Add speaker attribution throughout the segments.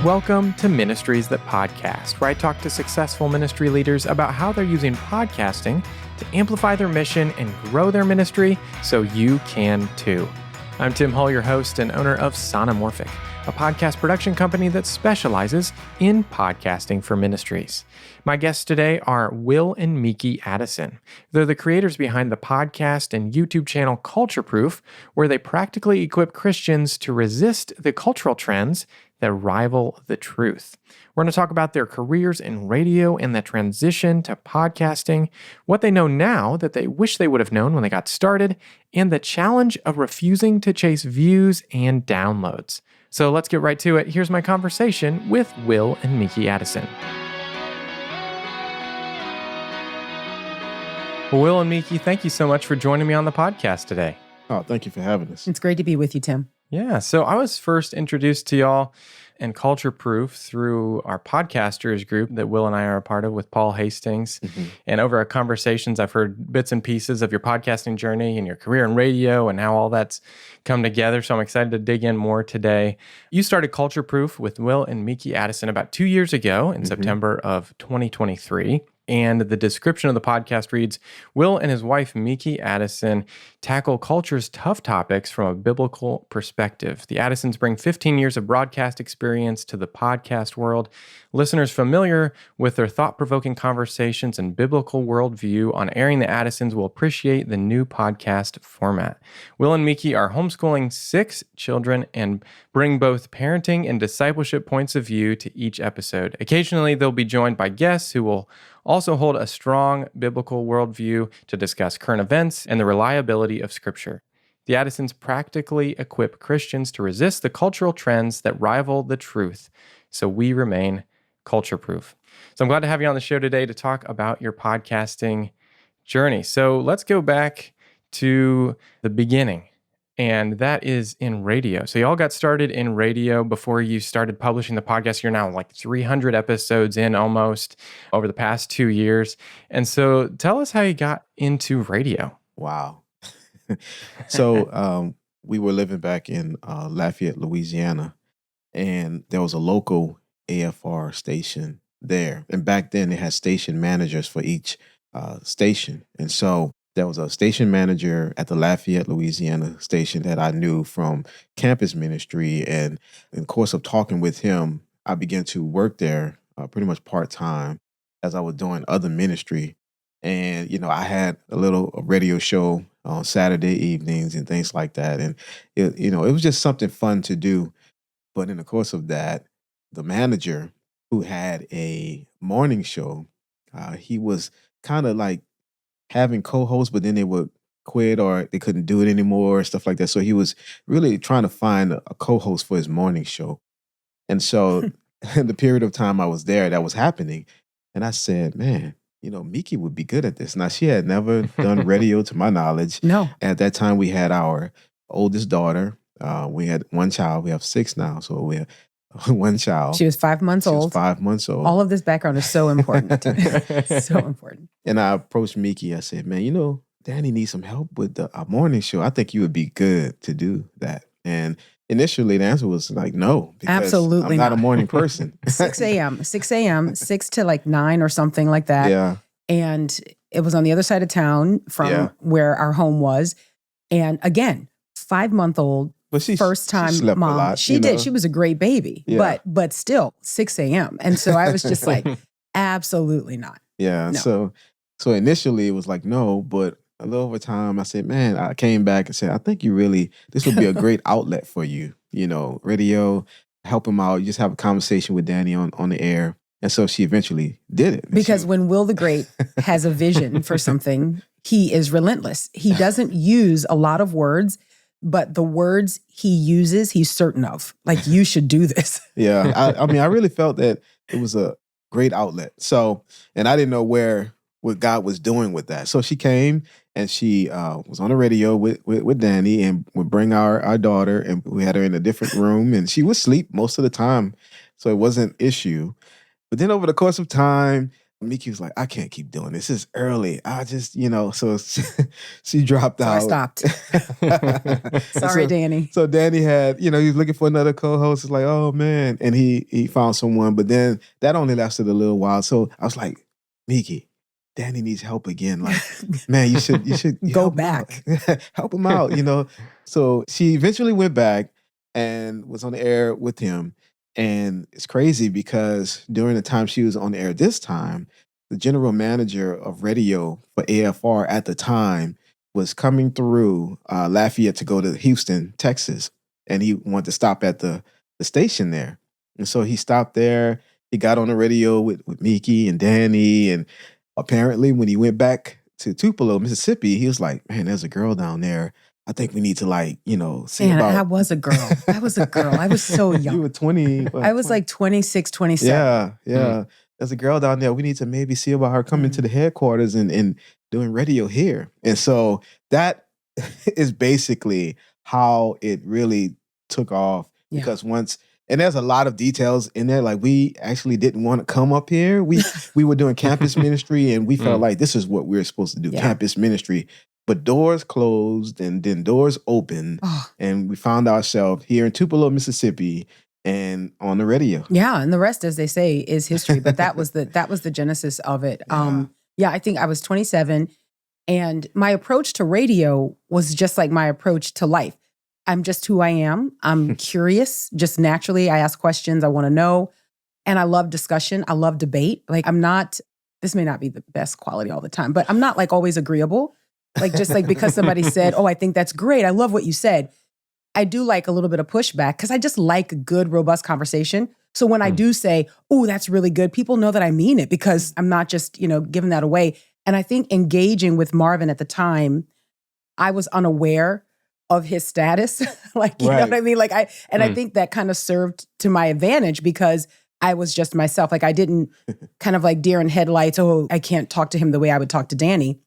Speaker 1: Welcome to Ministries That Podcast, where I talk to successful ministry leaders about how they're using podcasting to amplify their mission and grow their ministry so you can too. I'm Tim Hull, your host and owner of Sonomorphic, a podcast production company that specializes in podcasting for ministries. My guests today are Will and Meeke Addison. They're the creators behind the podcast and YouTube channel Culture Proof, where they practically equip Christians to resist the cultural trends that rival the truth. We're going to talk about their careers in radio and the transition to podcasting, what they know now that they wish they would have known when they got started, and the challenge of refusing to chase views and downloads. So let's get right to it. Here's my conversation with Will and Meeke Addison. Well, Will and Meeke, thank you so much for joining me on the podcast today.
Speaker 2: Oh, thank you for having us.
Speaker 3: It's great to be with you, Tim.
Speaker 1: Yeah, so I was first introduced to y'all and Culture Proof through our podcasters group that Will and I are a part of with Paul Hastings. Mm-hmm. And over our conversations, I've heard bits and pieces of your podcasting journey and your career in radio and how all that's come together. So I'm excited to dig in more today. You started Culture Proof with Will and Meeke Addison about 2 years ago in September of 2023. And the description of the podcast reads, Will and his wife, Meeke Addison, tackle culture's tough topics from a biblical perspective. The Addisons bring 15 years of broadcast experience to the podcast world. Listeners familiar with their thought-provoking conversations and biblical worldview on airing the Addisons will appreciate the new podcast format. Will and Meeke are homeschooling 6 children and bring both parenting and discipleship points of view to each episode. Occasionally, they'll be joined by guests who will also hold a strong biblical worldview to discuss current events and the reliability of Scripture. The Addisons practically equip Christians to resist the cultural trends that rival the truth, so we remain culture-proof. So I'm glad to have you on the show today to talk about your podcasting journey. So let's go back to the beginning, and that is in radio. So y'all got started in radio before you started publishing the podcast. You're now like 300 episodes in almost over the past 2 years. And so tell us how you got into radio.
Speaker 2: Wow. So we were living back in Lafayette, Louisiana, and there was a local AFR station there. And back then they had station managers for each station. And so there was a station manager at the Lafayette, Louisiana station that I knew from campus ministry. And in the course of talking with him, I began to work there pretty much part-time as I was doing other ministry. And, you know, I had a radio show on Saturday evenings and things like that. And, it was just something fun to do. But in the course of that, the manager who had a morning show, he was kind of like having co-hosts, but then they would quit or they couldn't do it anymore, stuff like that. So he was really trying to find a co-host for his morning show. And so in the period of time I was there, that was happening. And I said, man, Meeke would be good at this. Now, she had never done radio to my knowledge.
Speaker 3: No.
Speaker 2: At that time, we had our oldest daughter. We had one child. We have 6 now. So we have one child.
Speaker 3: She was 5 months old.
Speaker 2: 5 months old.
Speaker 3: All of this background is so important. So important.
Speaker 2: And I approached Meeke. I said, man, Danny needs some help with our morning show. I think you would be good to do that. And initially the answer was like, no. Because
Speaker 3: absolutely
Speaker 2: I'm not a morning person.
Speaker 3: 6 a.m., 6 to like 9 or something like that.
Speaker 2: Yeah.
Speaker 3: And it was on the other side of town from where our home was. And again, 5-month-old,
Speaker 2: but
Speaker 3: first time
Speaker 2: she slept
Speaker 3: mom.
Speaker 2: A lot,
Speaker 3: she did. She was a great baby, but still 6 a.m. And so I was just like, absolutely not.
Speaker 2: Yeah.
Speaker 3: No.
Speaker 2: So initially it was like, no, but a little over time I said, man, I came back and said, I think this would be a great outlet for you, radio, help him out. You just have a conversation with Danny on the air. And so she eventually did it.
Speaker 3: Because when Will the Great has a vision for something, he is relentless. He doesn't use a lot of words, but the words he uses, he's certain of. Like, you should do this.
Speaker 2: Yeah. I really felt that it was a great outlet. So, and I didn't know what God was doing with that. So she came and she was on the radio with Danny and would bring our daughter, and we had her in a different room, and she would sleep most of the time. So it wasn't an issue. But then over the course of time, Meeke was like, I can't keep doing this. It's early. I just, so she dropped
Speaker 3: So I
Speaker 2: out.
Speaker 3: stopped.
Speaker 2: And
Speaker 3: Sorry,
Speaker 2: so,
Speaker 3: Danny.
Speaker 2: So Danny had, he was looking for another co-host. It's like, oh man. And he found someone, but then that only lasted a little while. So I was like, Meeke, Danny needs help again. Like, man, you should
Speaker 3: Go
Speaker 2: help
Speaker 3: back.
Speaker 2: him out. Help him out, So she eventually went back and was on the air with him. And it's crazy because during the time she was on the air this time, the general manager of radio for AFR at the time was coming through Lafayette to go to Houston, Texas. And he wanted to stop at the station there. And so he stopped there. He got on the radio with Meeke and Danny. And apparently when he went back to Tupelo, Mississippi, he was like, man, there's a girl down there. I think we need to see
Speaker 3: Man,
Speaker 2: about...
Speaker 3: I was a girl. I was so young.
Speaker 2: You were 20.
Speaker 3: I was 26, 27.
Speaker 2: Yeah. There's a girl down there. We need to maybe see about her coming to the headquarters and doing radio here. And so that is basically how it really took off.
Speaker 3: Yeah.
Speaker 2: Because and there's a lot of details in there. Like, we actually didn't want to come up here. We were doing campus ministry, and we felt like this is what we were supposed to do, campus ministry. But doors closed and then doors opened, and we found ourselves here in Tupelo, Mississippi, and on the radio.
Speaker 3: Yeah, and the rest, as they say, is history. But that was the genesis of it. I think I was 27, and my approach to radio was just like my approach to life. I'm just who I am. I'm curious, just naturally. I ask questions. I want to know, and I love discussion. I love debate. Like, I'm not. This may not be the best quality all the time, but I'm not always agreeable. Because somebody said, oh, I think that's great. I love what you said. I do like a little bit of pushback because I just like good, robust conversation. So when I do say, oh, that's really good, people know that I mean it because I'm not just, giving that away. And I think engaging with Marvin at the time, I was unaware of his status. You know what I mean? I think that kind of served to my advantage because I was just myself. I didn't kind of deer in headlights. Oh, I can't talk to him the way I would talk to Danny.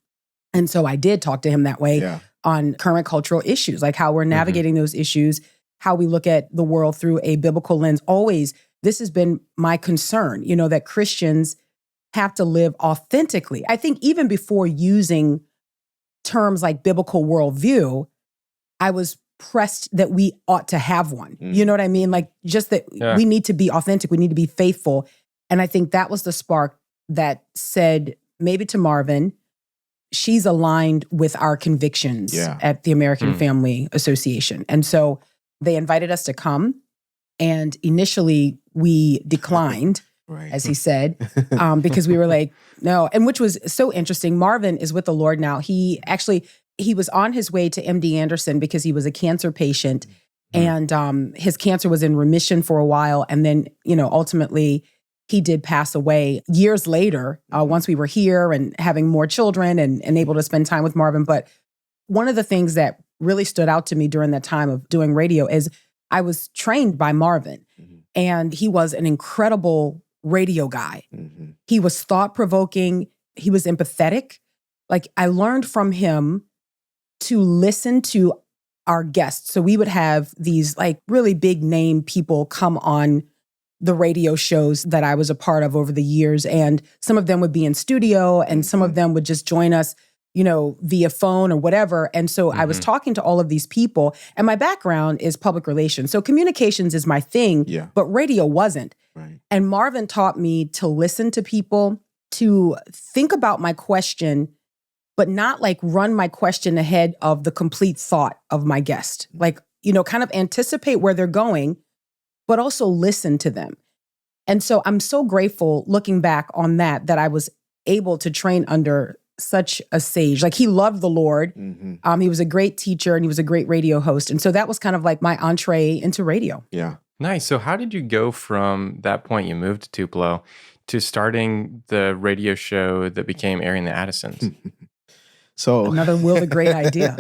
Speaker 3: And so I did talk to him that way on current cultural issues, like how we're navigating those issues, how we look at the world through a biblical lens. Always, this has been my concern, that Christians have to live authentically. I think even before using terms like biblical worldview, I was pressed that we ought to have one. You know what I mean? Just that we need to be authentic. We need to be faithful. And I think that was the spark that said, maybe to Marvin, she's aligned with our convictions at the American Family Association. And so they invited us to come. And initially we declined, as he said, because we were like, no. And which was so interesting. Marvin is with the Lord now. He was on his way to MD Anderson because he was a cancer patient. And his cancer was in remission for a while. And then, ultimately, he did pass away years later, once we were here and having more children and able to spend time with Marvin. But one of the things that really stood out to me during that time of doing radio is I was trained by Marvin, and he was an incredible radio guy. He was thought-provoking. He was empathetic. I learned from him to listen to our guests. So we would have these really big name people come on the radio shows that I was a part of over the years. And some of them would be in studio and some of them would just join us, via phone or whatever. And so I was talking to all of these people, and my background is public relations. So communications is my thing, but radio wasn't.
Speaker 2: Right.
Speaker 3: And Marvin taught me to listen to people, to think about my question, but not run my question ahead of the complete thought of my guest. Kind of anticipate where they're going, but also listen to them. And so I'm so grateful looking back on that I was able to train under such a sage. He loved the Lord. He was a great teacher and he was a great radio host. And so that was kind of my entree into radio.
Speaker 2: Yeah.
Speaker 1: Nice. So how did you go from that point you moved to Tupelo to starting the radio show that became Airing the Addisons?
Speaker 2: So
Speaker 3: another Will the Great idea.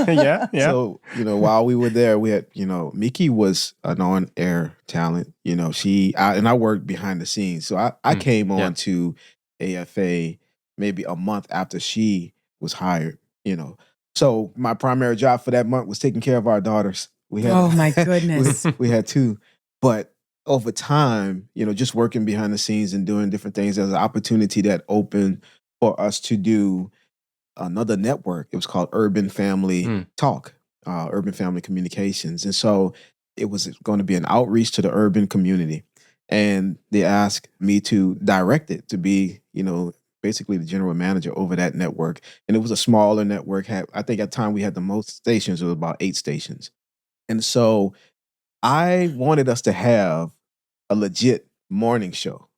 Speaker 1: Yeah.
Speaker 2: So, while we were there, we had, Meeke was an on-air talent. I worked behind the scenes. So I came on to AFA maybe a month after she was hired, So my primary job for that month was taking care of our daughters. We had,
Speaker 3: oh my goodness.
Speaker 2: we had two. But over time, just working behind the scenes and doing different things, there's an opportunity that opened for us to do another network. It was called Urban Family Talk, Urban Family Communications. And so it was going to be an outreach to the urban community. And they asked me to direct it, to be, basically the general manager over that network. And it was a smaller network. I think at the time we had the most stations. It was about 8 stations. And so I wanted us to have a legit morning show.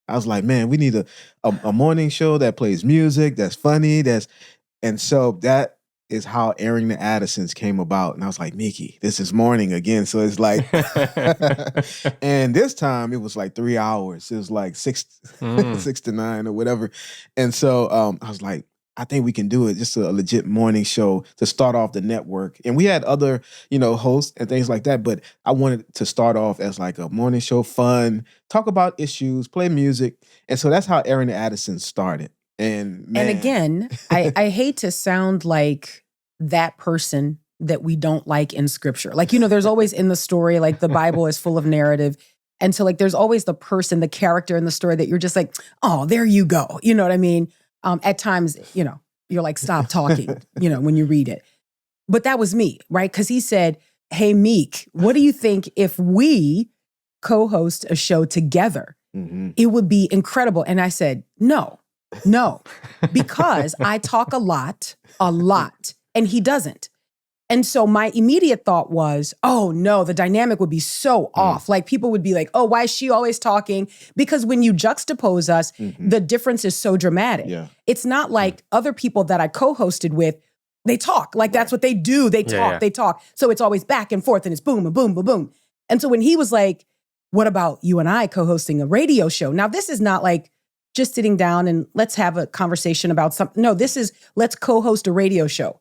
Speaker 2: I was like, man, we need a morning show that plays music, that's funny, and so that is how airing the Addisons came about. And I was like, Meeke, this is morning again. So it's like, and this time it was like 3 hours. It was like 6 to 9 or whatever. And so I was like, I think we can do it. Just a legit morning show to start off the network. And we had other, hosts and things like that. But I wanted to start off as like a morning show, fun, talk about issues, play music. And so that's how Airing the Addisons started. And
Speaker 3: again, I hate to sound like that person that we don't like in scripture. Like, there's always in the story, like the Bible is full of narrative. And so like, there's always the person, the character in the story that you're just like, oh, there you go. You know what I mean? At times, you're like, stop talking, when you read it. But that was me, right? Because he said, hey, Meek, what do you think if we co-host a show together?
Speaker 2: Mm-hmm.
Speaker 3: It would be incredible. And I said, no, because I talk a lot, and he doesn't. And so my immediate thought was, oh no, the dynamic would be so off. Like people would be like, oh, why is she always talking? Because when you juxtapose us, the difference is so dramatic.
Speaker 2: Yeah.
Speaker 3: It's not like other people that I co-hosted with, they talk. Like that's what they do. They talk. So it's always back and forth and it's boom and boom, boom, boom. And so when he was like, what about you and I co-hosting a radio show? Now this is not like just sitting down and let's have a conversation about something. No, this is let's co-host a radio show.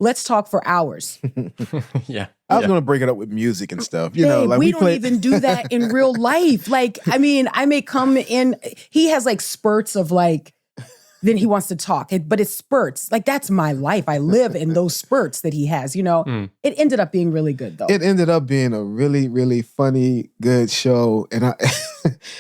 Speaker 3: Let's talk for hours.
Speaker 1: Yeah.
Speaker 2: I was going to break it up with music and stuff.
Speaker 3: Babe, like we don't even do that in real life. Like, I mean, I may come in, he has like spurts of like, then he wants to talk, but it's spurts. Like that's my life. I live in those spurts that he has, It ended up being really good though.
Speaker 2: It ended up being a really, really funny, good show. And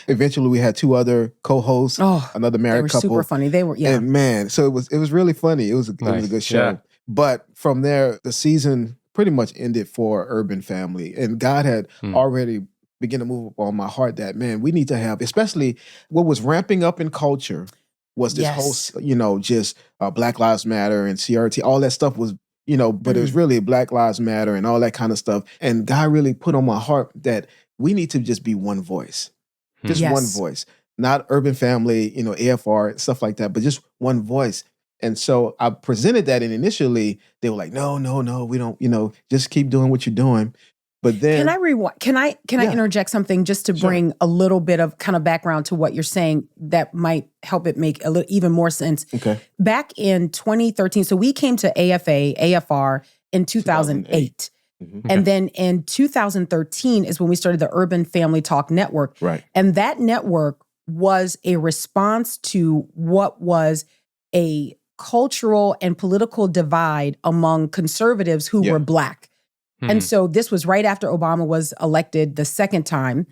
Speaker 2: eventually we had 2 other co-hosts, another married couple.
Speaker 3: Super funny. They were, yeah.
Speaker 2: And man, so it was really funny. It was a good show.
Speaker 1: Yeah.
Speaker 2: But from there, the season pretty much ended for Urban Family. And God had already begun to move on my heart that, man, we need to have, especially what was ramping up in culture was this whole, just Black Lives Matter and CRT, all that stuff was, but it was really Black Lives Matter and all that kind of stuff. And God really put on my heart that we need to just be one voice, just one voice, not Urban Family, AFR, stuff like that, but just one voice. And so I presented that, and initially they were like, no, we don't, just keep doing what you're doing. But then
Speaker 3: Can I rewind? Can I interject something just to bring a little bit of kind of background to what you're saying that might help it make a little even more sense?
Speaker 2: Okay.
Speaker 3: Back in 2013, so we came to AFR in 2008. And then in 2013 is when we started the Urban Family Talk Network.
Speaker 2: Right.
Speaker 3: And that network was a response to what was a cultural and political divide among conservatives who were Black. And so this was right after Obama was elected the second time.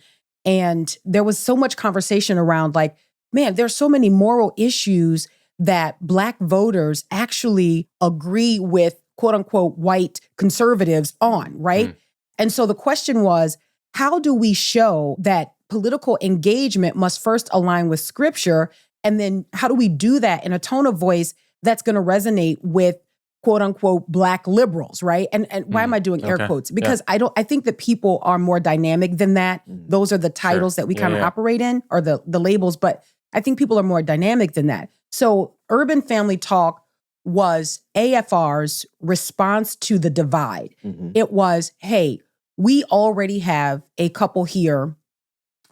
Speaker 3: And there was so much conversation around like, man, there's so many moral issues that Black voters actually agree with quote unquote white conservatives on, right? And so the question was, how do we show that political engagement must first align with scripture? And then how do we do that in a tone of voice that's going to resonate with quote unquote Black liberals, right? And why am I doing air quotes? Because I think that people are more dynamic than that. Those are the titles that we kind of operate in, or the labels, but I think people are more dynamic than that. So Urban Family Talk was AFR's response to the divide. It was, hey, we already have a couple here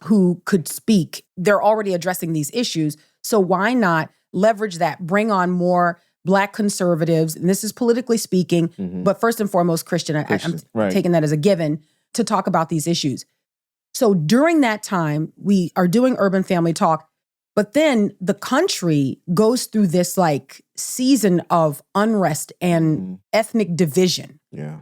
Speaker 3: who could speak. They're already addressing these issues. So why not leverage that, bring on more Black conservatives, and this is politically speaking, but first and foremost Christian. I'm taking that as a given to talk about these issues. So during that time, we are doing Urban Family Talk, but then the country goes through this like season of unrest and ethnic division.
Speaker 2: Yeah.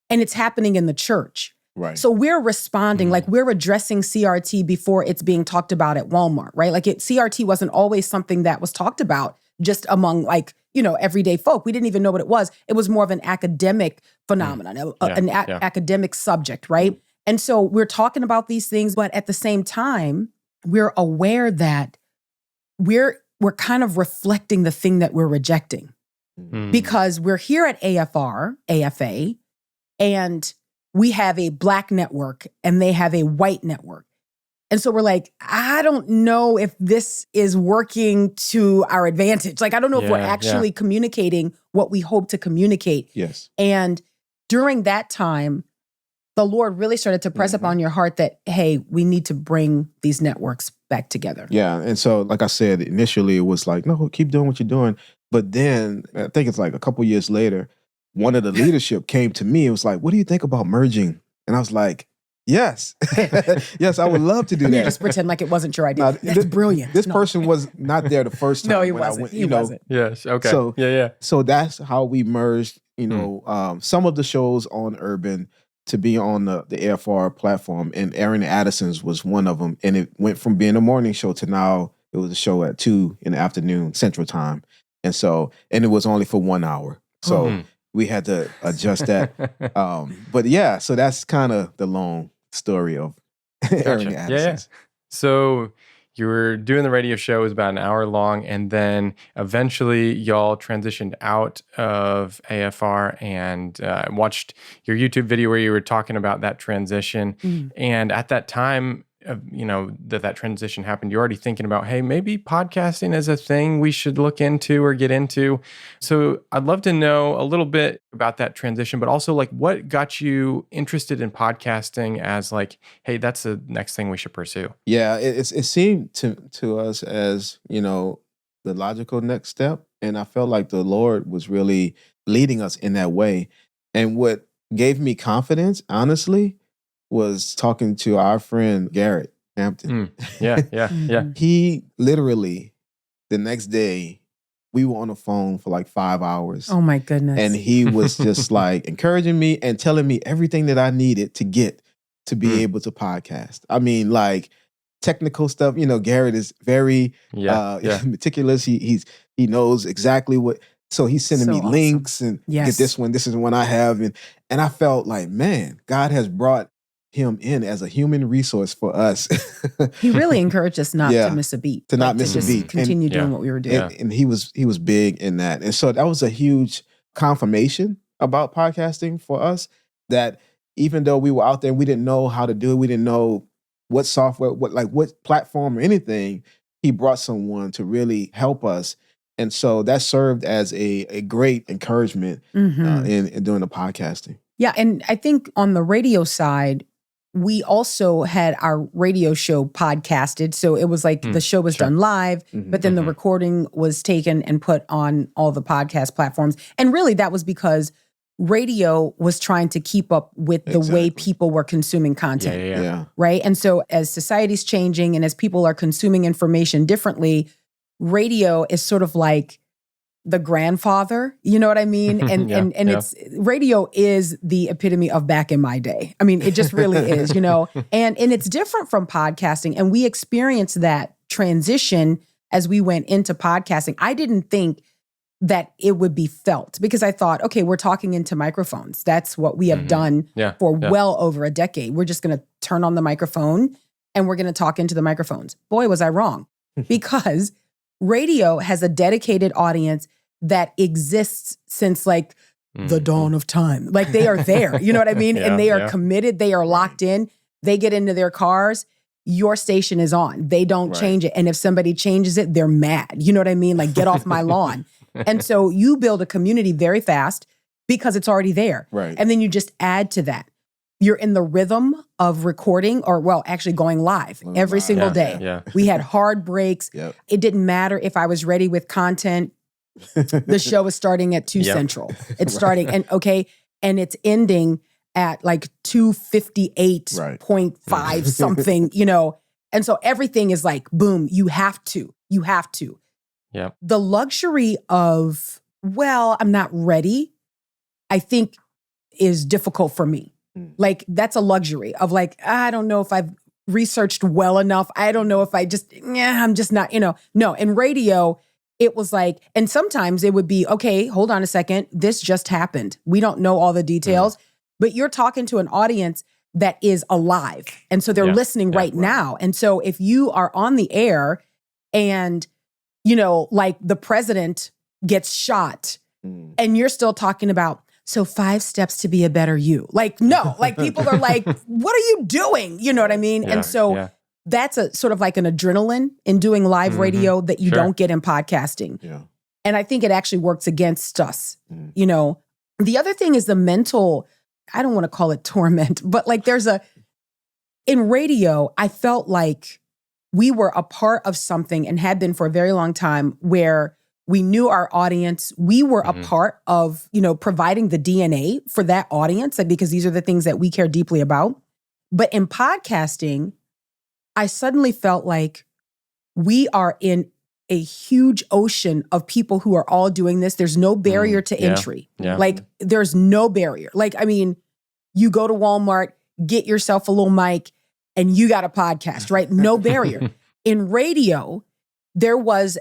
Speaker 3: And it's happening in the church.
Speaker 2: Right.
Speaker 3: So we're responding, like we're addressing CRT before it's being talked about at Walmart, right? Like CRT wasn't always something that was talked about just among like, everyday folk. We didn't even know what it was. It was more of an academic phenomenon, academic subject, right? And so we're talking about these things, but at the same time, we're aware that we're kind of reflecting the thing that we're rejecting because we're here at AFA, and we have a Black network and they have a white network. And so we're like, I don't know if this is working to our advantage. Like, I don't know if we're actually communicating what we hope to communicate.
Speaker 2: Yes.
Speaker 3: And during that time, the Lord really started to press upon your heart that, hey, we need to bring these networks back together.
Speaker 2: Yeah. And so, like I said, initially it was like, no, keep doing what you're doing. But then I think it's like a couple years later, one of the leadership came to me and was like, what do you think about merging? And I was like, yes. Yes, I would love to do that.
Speaker 3: You just pretend like it wasn't your idea. That's brilliant.
Speaker 2: This person was not there the first time.
Speaker 3: No, he wasn't. He wasn't.
Speaker 1: Yes. Okay. So,
Speaker 2: So that's how we merged, some of the shows on Urban to be on the AFR platform. And Aaron Addison's was one of them. And it went from being a morning show to now it was a show at 2 p.m. Central Time. And it was only for 1 hour. So we had to adjust that. But yeah, so that's kind of the long story of Aaron Addison's.
Speaker 1: Yeah. So you were doing the radio show, it was about an hour long, and then eventually y'all transitioned out of AFR and watched your YouTube video where you were talking about that transition. And at that time, that transition happened, you're already thinking about, hey, maybe podcasting is a thing we should look into or get into. So I'd love to know a little bit about that transition, but also like what got you interested in podcasting as like, hey, that's the next thing we should pursue.
Speaker 2: Yeah, it seemed to us as, the logical next step. And I felt like the Lord was really leading us in that way. And what gave me confidence, honestly, was talking to our friend Garrett Hampton.
Speaker 1: Yeah.
Speaker 2: He literally, the next day, we were on the phone for like 5 hours.
Speaker 3: Oh my goodness.
Speaker 2: And he was just like encouraging me and telling me everything that I needed to get to be able to podcast. I mean, like technical stuff, Garrett is very meticulous. He knows exactly what. So he's sending me links and get this one. This is the one I have. And I felt like, man, God has brought him in as a human resource for us.
Speaker 3: He really encouraged us not to miss a beat.
Speaker 2: To not miss a beat.
Speaker 3: Continue doing what we were doing.
Speaker 2: And he was big in that. And so that was a huge confirmation about podcasting for us, that even though we were out there, we didn't know how to do it. We didn't know what software, what platform or anything. He brought someone to really help us. And so that served as a great encouragement in doing the podcasting.
Speaker 3: Yeah. And I think on the radio side, we also had our radio show podcasted. So it was like the show was done live, but then the recording was taken and put on all the podcast platforms. And really that was because radio was trying to keep up with the way people were consuming content.
Speaker 2: Yeah.
Speaker 3: Right. And so as society's changing and as people are consuming information differently, radio is sort of like the grandfather, you know what I mean? And it's radio is the epitome of back in my day. I mean, it just really is, and it's different from podcasting. And we experienced that transition as we went into podcasting. I didn't think that it would be felt because I thought, okay, we're talking into microphones. That's what we have done for well over a decade. We're just going to turn on the microphone and we're going to talk into the microphones. Boy, was I wrong, because radio has a dedicated audience that exists since like the dawn of time. Like they are there, you know what I mean? And they are committed. They are locked in. They get into their cars. Your station is on. They don't change it. And if somebody changes it, they're mad. You know what I mean? Like, get off my lawn. And so you build a community very fast because it's already there.
Speaker 2: Right.
Speaker 3: And then you just add to that. You're in the rhythm of recording actually going live every single day.
Speaker 1: Yeah.
Speaker 3: We had hard breaks.
Speaker 2: Yep.
Speaker 3: It didn't matter if I was ready with content. The show was starting at 2 Central. It's starting and it's ending at like 2:58.5 something, And so everything is like, boom, you have to.
Speaker 1: Yeah.
Speaker 3: The luxury of, I'm not ready, I think is difficult for me. Like that's a luxury of like, I don't know if I've researched well enough. I don't know if I'm just not, no, in radio, it was like, and sometimes it would be, okay, hold on a second. This just happened. We don't know all the details, but you're talking to an audience that is alive. And so they're listening right now. And so if you are on the air and, like the president gets shot and you're still talking about, so 5 steps to be a better you. Like, no, like people are like, what are you doing? You know what I mean?
Speaker 1: Yeah,
Speaker 3: and so that's a sort of like an adrenaline in doing live radio that you don't get in podcasting.
Speaker 2: Yeah.
Speaker 3: And I think it actually works against us. The other thing is the mental, I don't want to call it torment, but like in radio, I felt like we were a part of something and had been for a very long time where we knew our audience. We were a part of, providing the DNA for that audience, like, because these are the things that we care deeply about. But in podcasting, I suddenly felt like we are in a huge ocean of people who are all doing this. There's no barrier to entry.
Speaker 1: Yeah.
Speaker 3: Like there's no barrier. Like, I mean, you go to Walmart, get yourself a little mic, and you got a podcast, right? No barrier. In radio, there was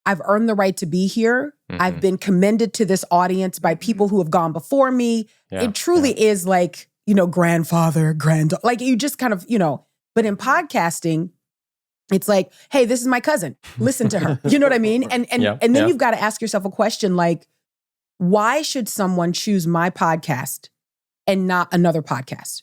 Speaker 3: I've earned the right to be here. I've been commended to this audience by people who have gone before me. Yeah, it truly is like, grandfather, granddaughter, like you just kind of, but in podcasting, it's like, hey, this is my cousin. Listen to her. You know what I mean? And then you've got to ask yourself a question like, why should someone choose my podcast and not another podcast?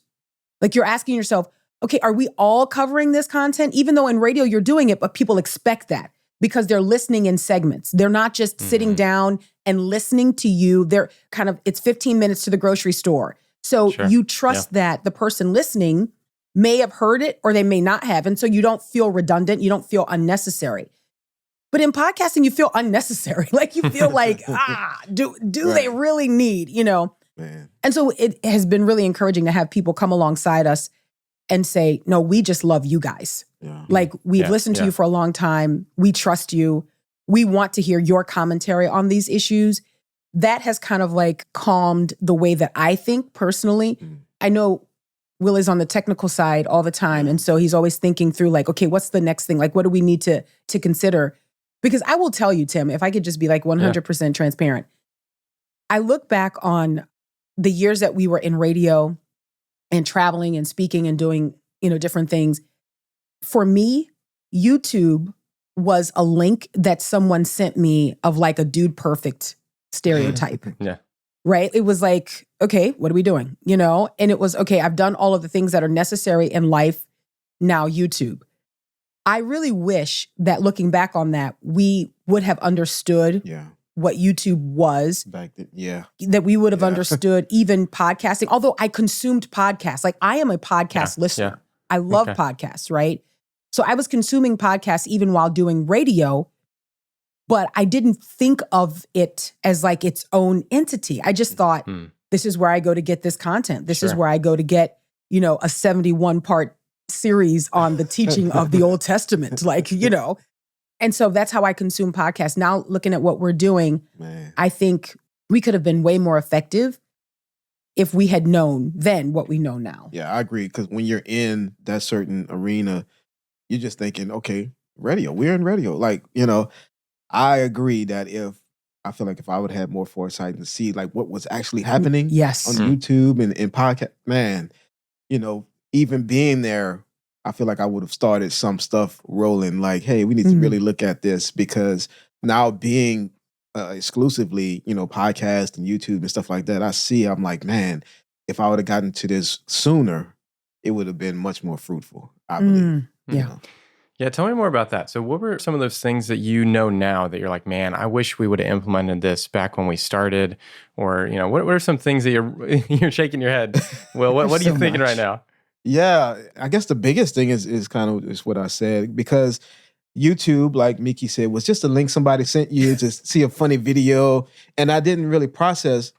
Speaker 3: Like you're asking yourself, okay, are we all covering this content? Even though in radio you're doing it, but people expect that because they're listening in segments. They're not just sitting down and listening to you. They're kind of, it's 15 minutes to the grocery store. So you trust that the person listening may have heard it or they may not have. And so you don't feel redundant. You don't feel unnecessary. But in podcasting, you feel unnecessary. Like you feel like, do they really need, Man. And so it has been really encouraging to have people come alongside us and say, no, we just love you guys. Yeah. Like we've listened to you for a long time. We trust you. We want to hear your commentary on these issues. That has kind of like calmed the way that I think personally. I know Will is on the technical side all the time. And so he's always thinking through like, okay, what's the next thing? Like, what do we need to consider? Because I will tell you, Tim, if I could just be like 100% transparent, I look back on the years that we were in radio and traveling and speaking and doing, different things. For me, YouTube was a link that someone sent me of like a dude perfect stereotype. Right? It was like, okay, what are we doing? And it was, okay, I've done all of the things that are necessary in life. Now YouTube. I really wish that looking back on that, we would have understood what YouTube was.
Speaker 2: Back then,
Speaker 3: that we would have understood even podcasting. Although I consumed podcasts. Like I am a podcast listener. I love podcasts, right? So I was consuming podcasts even while doing radio, but I didn't think of it as like its own entity. I just thought, this is where I go to get this content. This is where I go to get, a 71-part series on the teaching of the Old Testament, And so that's how I consume podcasts. Now looking at what we're doing, I think we could have been way more effective if we had known then what we know now.
Speaker 2: Yeah, I agree. Because when you're in that certain arena, you're just thinking, okay, radio, we're in radio. Like, I agree that I feel like if I would have more foresight and see like what was actually happening on YouTube and podcast, man, even being there, I feel like I would have started some stuff rolling like, hey, we need to really look at this because now being exclusively, podcast and YouTube and stuff like that, I'm like, man, if I would have gotten to this sooner, it would have been much more fruitful, I believe.
Speaker 1: Yeah, tell me more about that. So what were some of those things that you know now that you're like, man, I wish we would have implemented this back when we started? Or, what are some things that you're shaking your head? Well, what are you thinking right now?
Speaker 2: Yeah, I guess the biggest thing is kind of what I said, because YouTube, like Meeke said, was just a link somebody sent you to see a funny video. And I didn't really process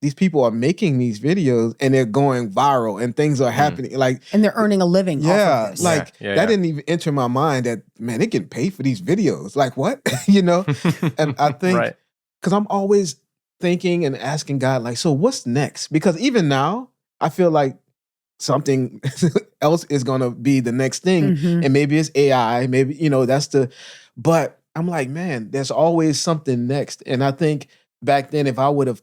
Speaker 2: these people are making these videos and they're going viral and things are happening.
Speaker 3: And they're earning a living off of this.
Speaker 2: That didn't even enter my mind that, man, they can pay for these videos. Like what? And I think, because I'm always thinking and asking God, like, so what's next? Because even now, I feel like something else is going to be the next thing.
Speaker 3: Mhm.
Speaker 2: And maybe it's AI, maybe, but I'm like, man, there's always something next. And I think back then, if I would have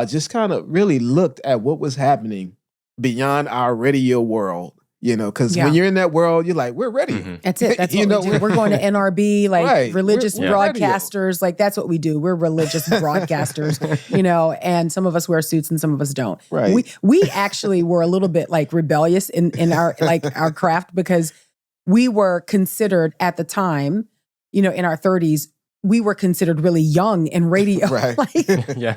Speaker 2: just really looked at what was happening beyond our radio world, because
Speaker 3: Yeah.
Speaker 2: when you're in that world, you're like, we're radio.
Speaker 1: Mhm.
Speaker 3: That's it. That's what we do. We're going to NRB, like
Speaker 2: Right.
Speaker 3: religious
Speaker 2: We're
Speaker 3: broadcasters. Like that's what we do. We're religious broadcasters, and some of us wear suits and some of us don't.
Speaker 2: Right.
Speaker 3: We actually were a little bit like rebellious in our our craft because we were considered at the time, in our 30s, we were considered really young in radio.
Speaker 2: Right.
Speaker 1: Yeah.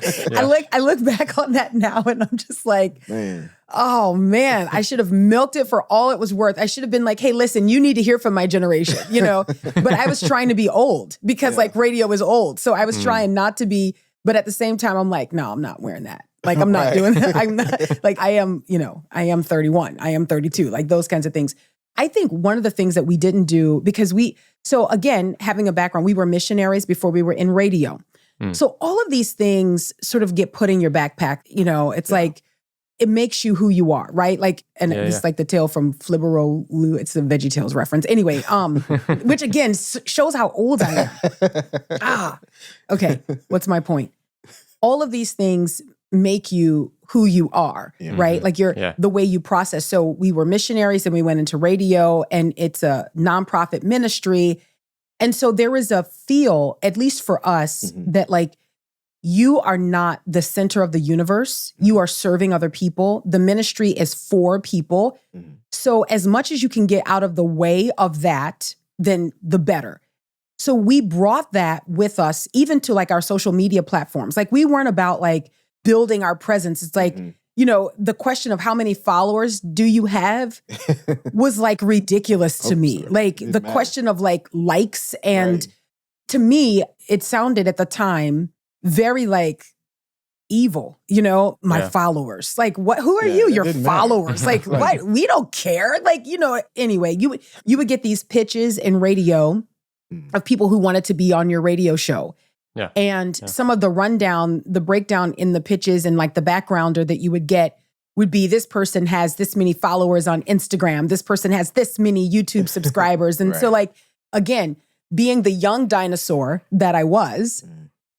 Speaker 3: I look back on that now and I'm just like,
Speaker 2: Man.
Speaker 3: oh man, I should have milked it for all it was worth. I should have been like, hey, listen, you need to hear from my generation, but I was trying to be old because like radio is old. So I was trying not to be, but at the same time, I'm like, no, I'm not wearing that. Like, I'm not doing that. I'm not like, I am 31, I am 32, like those kinds of things. I think one of the things that we didn't do because so again, having a background, we were missionaries before we were in radio. So all of these things sort of get put in your backpack, it's like, it makes you who you are, right? Like, and it's like the tale from Flibberoo Lou. It's a VeggieTales reference. Anyway, which again shows how old I am. Okay. What's my point? All of these things make you who you are, right? Like the way you process. So we were missionaries and we went into radio and it's a nonprofit ministry. And so there is a feel, at least for us, that like, you are not the center of the universe. You are serving other people. The ministry is for people. So as much as you can get out of the way of that, then the better. So we brought that with us, even to like our social media platforms. Like we weren't about like building our presence. It's like, the question of how many followers do you have was like ridiculous to me. Like the question of like likes. And to me, it sounded at the time very like evil, my followers. Like what, who are you? Your followers. Like what? We don't care. Like, anyway, you would get these pitches in radio of people who wanted to be on your radio show.
Speaker 1: Yeah.
Speaker 3: And some of the breakdown in the pitches and like the backgrounder that you would get would be this person has this many followers on Instagram. This person has this many YouTube subscribers. And so like, again, being the young dinosaur that I was,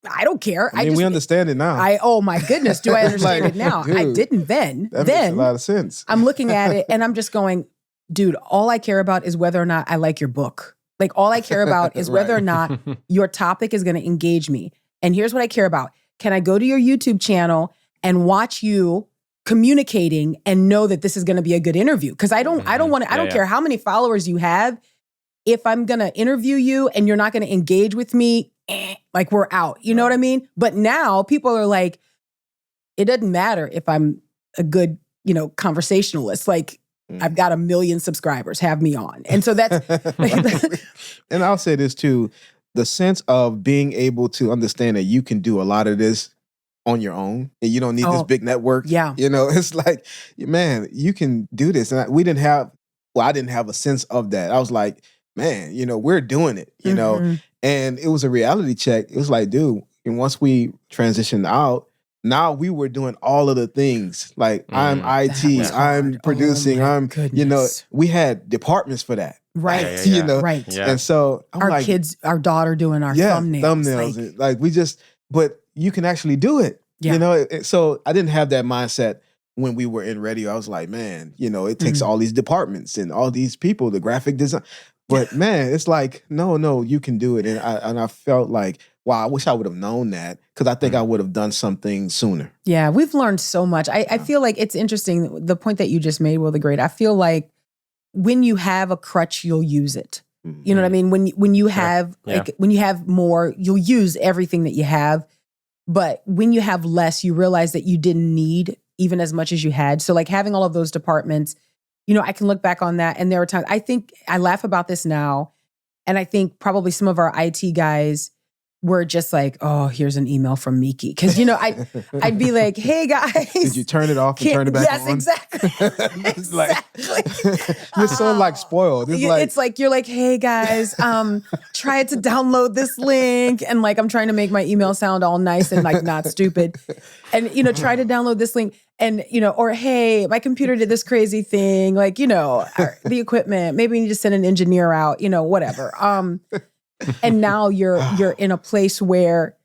Speaker 3: I don't care.
Speaker 2: I mean, we understand it now.
Speaker 3: Oh my goodness, do I understand it now?
Speaker 2: Dude,
Speaker 3: I didn't then.
Speaker 2: That makes a lot of sense.
Speaker 3: I'm looking at it and I'm just going, dude, all I care about is whether or not I like your book. Like all I care about is whether or not your topic is going to engage me. And here's what I care about. Can I go to your YouTube channel and watch you communicating and know that this is going to be a good interview? Because I don't care how many followers you have. If I'm going to interview you and you're not going to engage with me, like we're out. You know what I mean? But now people are like, it doesn't matter if I'm a good, conversationalist. Like I've got 1 million subscribers, have me on. And so that's.
Speaker 2: And I'll say this too, the sense of being able to understand that you can do a lot of this on your own and you don't need this big network.
Speaker 3: Yeah.
Speaker 2: It's like, man, you can do this. And I didn't have a sense of that. I was like, man, we're doing it, and it was a reality check. It was like, dude, and once we transitioned out, now we were doing all of the things. Like I'm IT, I'm producing,
Speaker 3: goodness.
Speaker 2: We had departments for that.
Speaker 3: Right. Right.
Speaker 2: Yeah. And so I'm
Speaker 3: our daughter doing our thumbnails.
Speaker 2: But you can actually do it.
Speaker 3: Yeah.
Speaker 2: So I didn't have that mindset when we were in radio. I was like, man, it takes all these departments and all these people, the graphic design. But man, it's like, no, you can do it. And I felt like, wow, I wish I would have known that because I think I would have done something sooner.
Speaker 3: Yeah, we've learned so much. I feel like it's interesting, the point that you just made, Will the Great. I feel like when you have a crutch, you'll use it. You know what I mean? When you have when you have more, you'll use everything that you have. But when you have less, you realize that you didn't need even as much as you had. So like having all of those departments, I can look back on that. And there are times, I think I laugh about this now. And I think probably some of our IT guys were just like, oh, here's an email from Meeke. Because, I'd be like, hey, guys.
Speaker 2: Did you turn it off and turn it back on?
Speaker 3: Yes, exactly.
Speaker 2: You're so like spoiled.
Speaker 3: It's like, you're like, hey, guys, try to download this link. And like, I'm trying to make my email sound all nice and like not stupid. And, try to download this link. And, or hey, my computer did this crazy thing, like, the equipment, maybe we need to send an engineer out, whatever. And now you're in a place where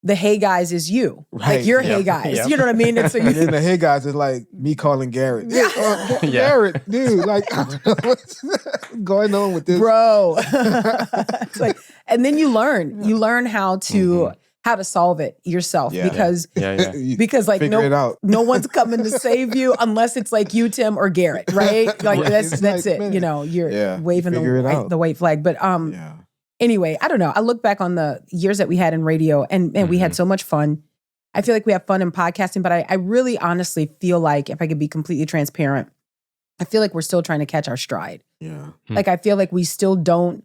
Speaker 3: the hey guys is you.
Speaker 2: Right.
Speaker 3: Like you're hey guys.
Speaker 1: Yep.
Speaker 3: You know what I mean? And so
Speaker 2: And then the hey guys is like me calling Garrett.
Speaker 1: Yeah.
Speaker 2: Garrett, dude, like what's going on with this?
Speaker 3: Bro. It's like, and then you learn how to solve it yourself because because like
Speaker 2: Figure it out.
Speaker 3: no one's coming to save you unless it's like you, Tim, or Garrett, right? Like that's
Speaker 2: like,
Speaker 3: it.
Speaker 2: man.
Speaker 3: You're waving
Speaker 2: Figure it out.
Speaker 3: the white flag. But anyway, I don't know. I look back on the years that we had in radio and we had so much fun. I feel like we have fun in podcasting, but I really honestly feel like, if I could be completely transparent, I feel like we're still trying to catch our stride.
Speaker 2: Yeah.
Speaker 3: Like I feel like we still don't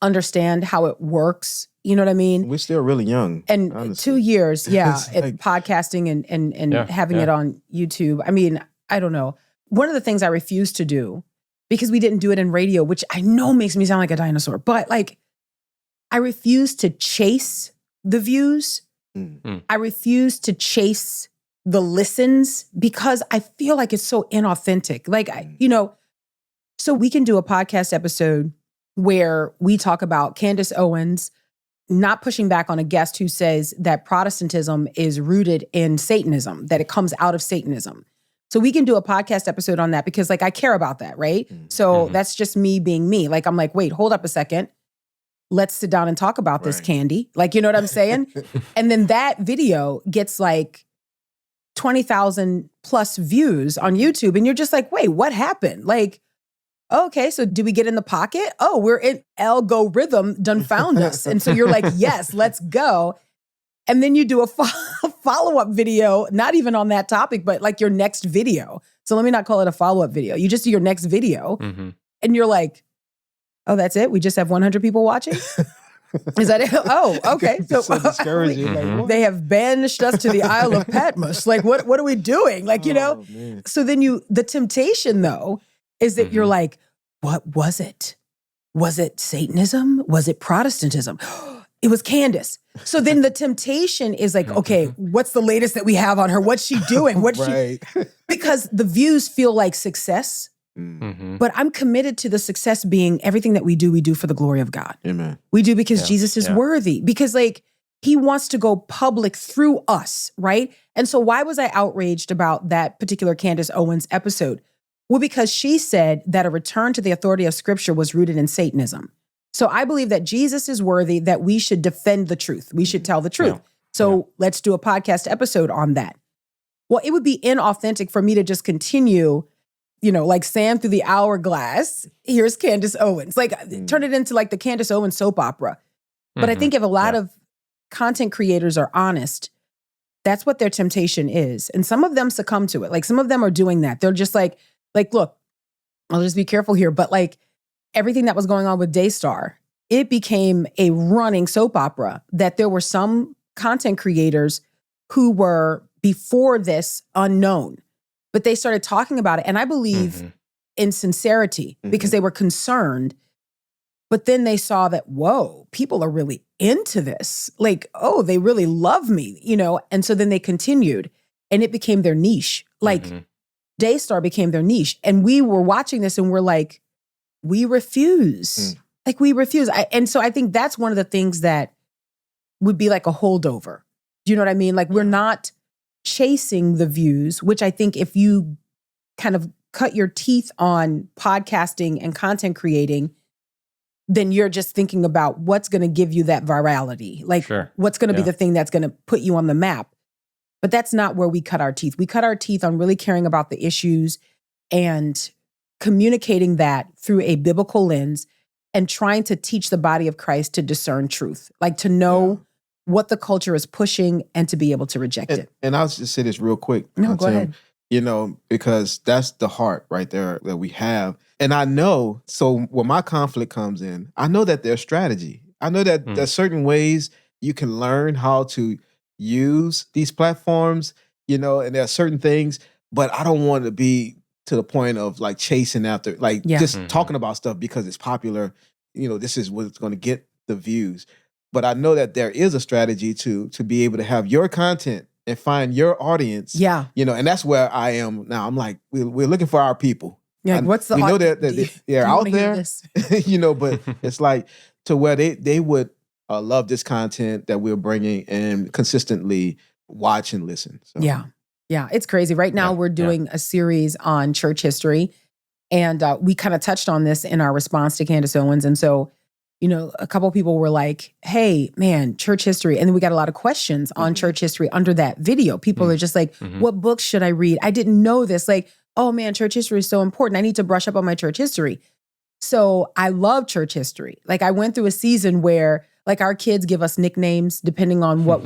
Speaker 3: understand how it works. You know what I mean?
Speaker 2: We're still really young.
Speaker 3: And
Speaker 2: honestly.
Speaker 3: 2 years,
Speaker 2: It's like-
Speaker 3: podcasting and having it on YouTube. I mean, I don't know. One of the things I refuse to do, because we didn't do it in radio, which I know makes me sound like a dinosaur, but like I refuse to chase the views. I refuse to chase the listens because I feel like it's so inauthentic. Like, so we can do a podcast episode where we talk about Candace Owens not pushing back on a guest who says that Protestantism is rooted in Satanism, that it comes out of Satanism. So we can do a podcast episode on that because like I care about that, right? So that's just me being me. Like I'm like, wait, hold up a second. Let's sit down and talk about this, Candy. Like, you know what I'm saying? And then that video gets like 20,000 plus views on YouTube. And you're just like, wait, what happened? Like, okay, so do we get in the pocket? Oh, we're in algorithm done found us. And so you're like, yes, let's go. And then you do a follow-up video, not even on that topic, but like your next video. So let me not call it a follow-up video. You just do your next video and you're like, oh, that's it? We just have 100 people watching? Is that it? Oh, okay. So
Speaker 2: discouraging. Like, what?
Speaker 3: They have banished us to the Isle of Patmos. Like, what are we doing? Like,
Speaker 2: Man.
Speaker 3: So then the temptation though, is that you're like, what was it? Was it Satanism? Was it Protestantism? It was Candace. So then the temptation is like, okay, what's the latest that we have on her? What's she doing? Because the views feel like success. But I'm committed to the success being everything that we do for the glory of God.
Speaker 2: Amen.
Speaker 3: We do because Jesus is worthy. Because like he wants to go public through us, right? And so why was I outraged about that particular Candace Owens episode? Well, because she said that a return to the authority of Scripture was rooted in Satanism. So I believe that Jesus is worthy, that we should defend the truth. We should tell the truth. So let's do a podcast episode on that. Well, it would be inauthentic for me to just continue, like Sam through the hourglass. Here's Candace Owens. Like turn it into like the Candace Owens soap opera. But I think if a lot of content creators are honest, that's what their temptation is. And some of them succumb to it. Like some of them are doing that. They're just like, look, I'll just be careful here, but like everything that was going on with Daystar, it became a running soap opera that there were some content creators who were before this unknown, but they started talking about it. And I believe in sincerity because they were concerned, but then they saw that, whoa, people are really into this. Like, oh, they really love me, And so then they continued and it became their niche. Like, Daystar became their niche. And we were watching this and we're like, we refuse. Like we refuse. And so I think that's one of the things that would be like a holdover. Do you know what I mean? Like we're not chasing the views, which I think if you kind of cut your teeth on podcasting and content creating, then you're just thinking about what's going to give you that virality. Like what's going to be the thing that's going to put you on the map. But that's not where we cut our teeth. We cut our teeth on really caring about the issues and communicating that through a biblical lens and trying to teach the body of Christ to discern truth, like to know what the culture is pushing and to be able to reject it.
Speaker 2: And I'll just say this real quick.
Speaker 3: No, go ahead.
Speaker 2: Because that's the heart right there that we have. And I know, so when my conflict comes in, I know that there's strategy. I know that there's certain ways you can learn how to use these platforms, and there are certain things, but I don't want to be to the point of like chasing after, like just talking about stuff because it's popular. This is what's going to get the views. But I know that there is a strategy to be able to have your content and find your audience.
Speaker 3: Yeah.
Speaker 2: And that's where I am now. I'm like, we're looking for our people.
Speaker 3: Yeah, what's the
Speaker 2: we know
Speaker 3: audience?
Speaker 2: that they're out there, but it's like to where they would love this content that we're bringing and consistently watch and listen. So.
Speaker 3: Yeah. It's crazy. Right now we're doing a series on church history, and we kind of touched on this in our response to Candace Owens. And so, a couple of people were like, hey, man, church history. And then we got a lot of questions on church history under that video. People are just like, what books should I read? I didn't know this. Like, oh man, church history is so important. I need to brush up on my church history. So I love church history. Like I went through a season where like our kids give us nicknames depending on what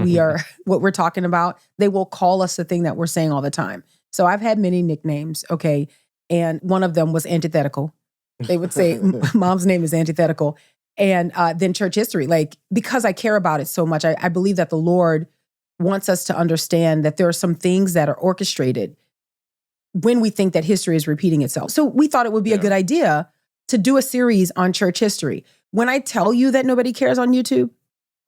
Speaker 3: what we're talking about. They will call us the thing that we're saying all the time. So I've had many nicknames. Okay. And one of them was antithetical. They would say, mom's name is antithetical. And then church history, like, because I care about it so much, I believe that the Lord wants us to understand that there are some things that are orchestrated when we think that history is repeating itself. So we thought it would be a good idea to do a series on church history. When I tell you that nobody cares on YouTube,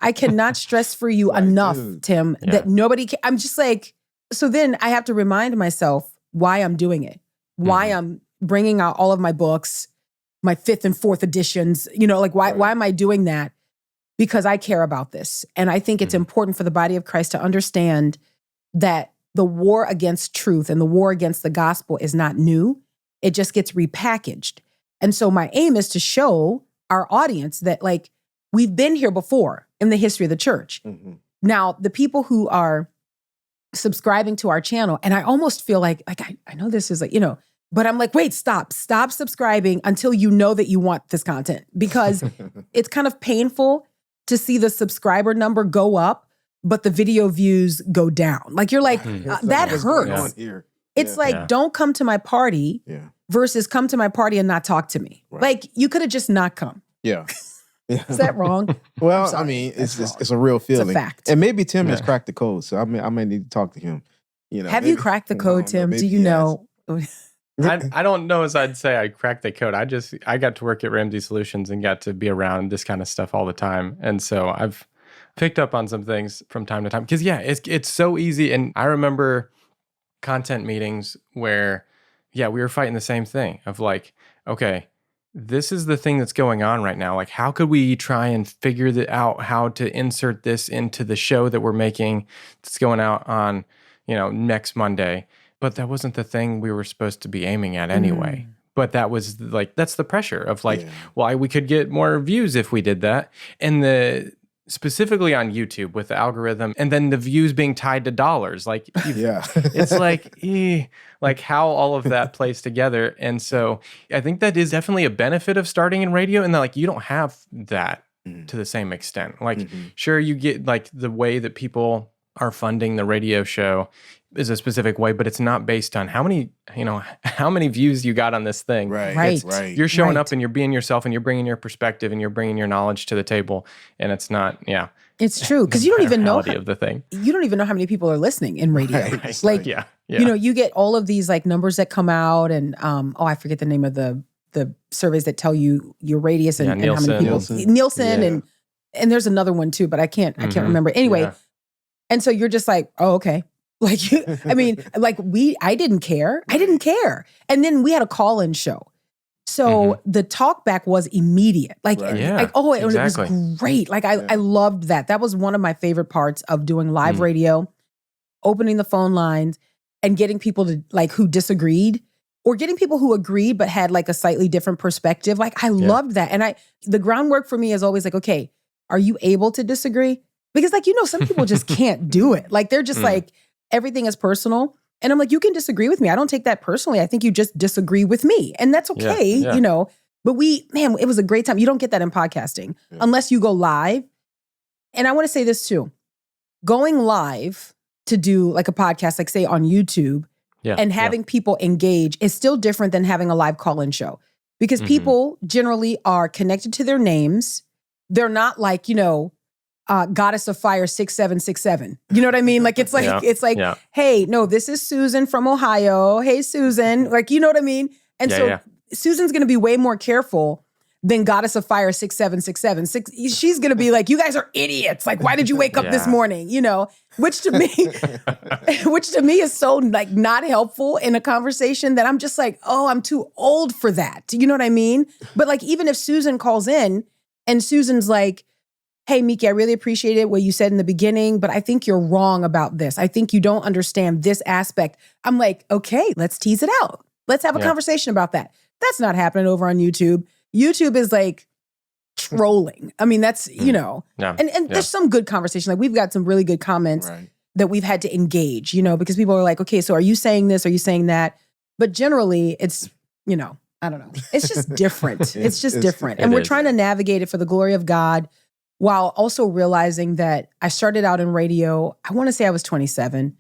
Speaker 3: I cannot stress for you enough, Tim, that nobody I'm just like, so then I have to remind myself why I'm doing it, why I'm bringing out all of my books, my 5th and 4th editions, like why am I doing that? Because I care about this. And I think it's important for the body of Christ to understand that the war against truth and the war against the gospel is not new. It just gets repackaged. And so my aim is to show our audience that like we've been here before in the history of the church. Now, the people who are subscribing to our channel, and I almost feel like I know this is like, but I'm like, wait, stop subscribing until you know that you want this content, because it's kind of painful to see the subscriber number go up, but the video views go down. Like you're like, that hurts. It's like, don't come to my party versus come to my party and not talk to me. Right. Like you could have just not come.
Speaker 2: Yeah.
Speaker 3: Is that wrong?
Speaker 2: Well, I mean, it's a real feeling.
Speaker 3: It's a fact.
Speaker 2: And maybe Tim has cracked the code, so I may need to talk to him.
Speaker 3: Have you cracked the code, Tim? Do you know?
Speaker 1: I don't know as I'd say I cracked the code. I got to work at Ramsey Solutions and got to be around this kind of stuff all the time. And so I've picked up on some things from time to time. Because it's so easy. And I remember content meetings where, we were fighting the same thing of like, okay, this is the thing that's going on right now. Like, how could we try and figure out how to insert this into the show that we're making that's going out on, next Monday? But that wasn't the thing we were supposed to be aiming at anyway. But that was like, that's the pressure of like, we could get more views if we did that. And specifically on YouTube with the algorithm, and then the views being tied to dollars. Like, it's like how all of that plays together. And so I think that is definitely a benefit of starting in radio, and that like, you don't have that to the same extent. Like, sure, you get like the way that people are funding the radio show is a specific way, but it's not based on how many views you got on this thing.
Speaker 3: Right.
Speaker 1: You're showing up and you're being yourself and you're bringing your perspective and you're bringing your knowledge to the table. And it's not,
Speaker 3: It's true. Because you don't even know
Speaker 1: of the thing.
Speaker 3: You don't even know how many people are listening in radio.
Speaker 2: Right.
Speaker 3: Like, you get all of these like numbers that come out, and I forget the name of the surveys that tell you your radius and how many people. Nielsen and there's another one too, but I can't remember. Anyway, and so you're just like, oh, okay. Like, I mean, like I didn't care. And then we had a call-in show. So the talk back was immediate. Like, it was great. Like, I loved that. That was one of my favorite parts of doing live radio, opening the phone lines and getting people to like who disagreed, or getting people who agreed but had like a slightly different perspective. Like, I loved that. And the groundwork for me is always like, okay, are you able to disagree? Because like, some people just can't do it. Like, they're just like, everything is personal. And I'm like, you can disagree with me. I don't take that personally. I think you just disagree with me. And that's okay, But it was a great time. You don't get that in podcasting unless you go live. And I want to say this too. Going live to do like a podcast, like say on YouTube, and having people engage is still different than having a live call-in show. Because people generally are connected to their names. They're not like, Goddess of Fire 6767. You know what I mean? Like, it's like, hey, no, this is Susan from Ohio. Hey, Susan. Like, you know what I mean? And Susan's going to be way more careful then Goddess of Fire 6767. She's gonna be like, you guys are idiots. Like, why did you wake up this morning? You know, which to me is so like not helpful in a conversation that I'm just like, oh, I'm too old for that. You know what I mean? But like, even if Susan calls in and Susan's like, hey, Meeke, I really appreciate it what you said in the beginning, but I think you're wrong about this. I think you don't understand this aspect. I'm like, okay, let's tease it out. Let's have a conversation about that. That's not happening over on YouTube. YouTube is like trolling. I mean, that's, you know, and there's some good conversation. Like we've got some really good comments that we've had to engage, you know, because people are like, okay, so are you saying this? Are you saying that? But generally it's, you know, I don't know. It's just different. It's just different. And we're trying to navigate it for the glory of God, while also realizing that I started out in radio, I want to say I was 27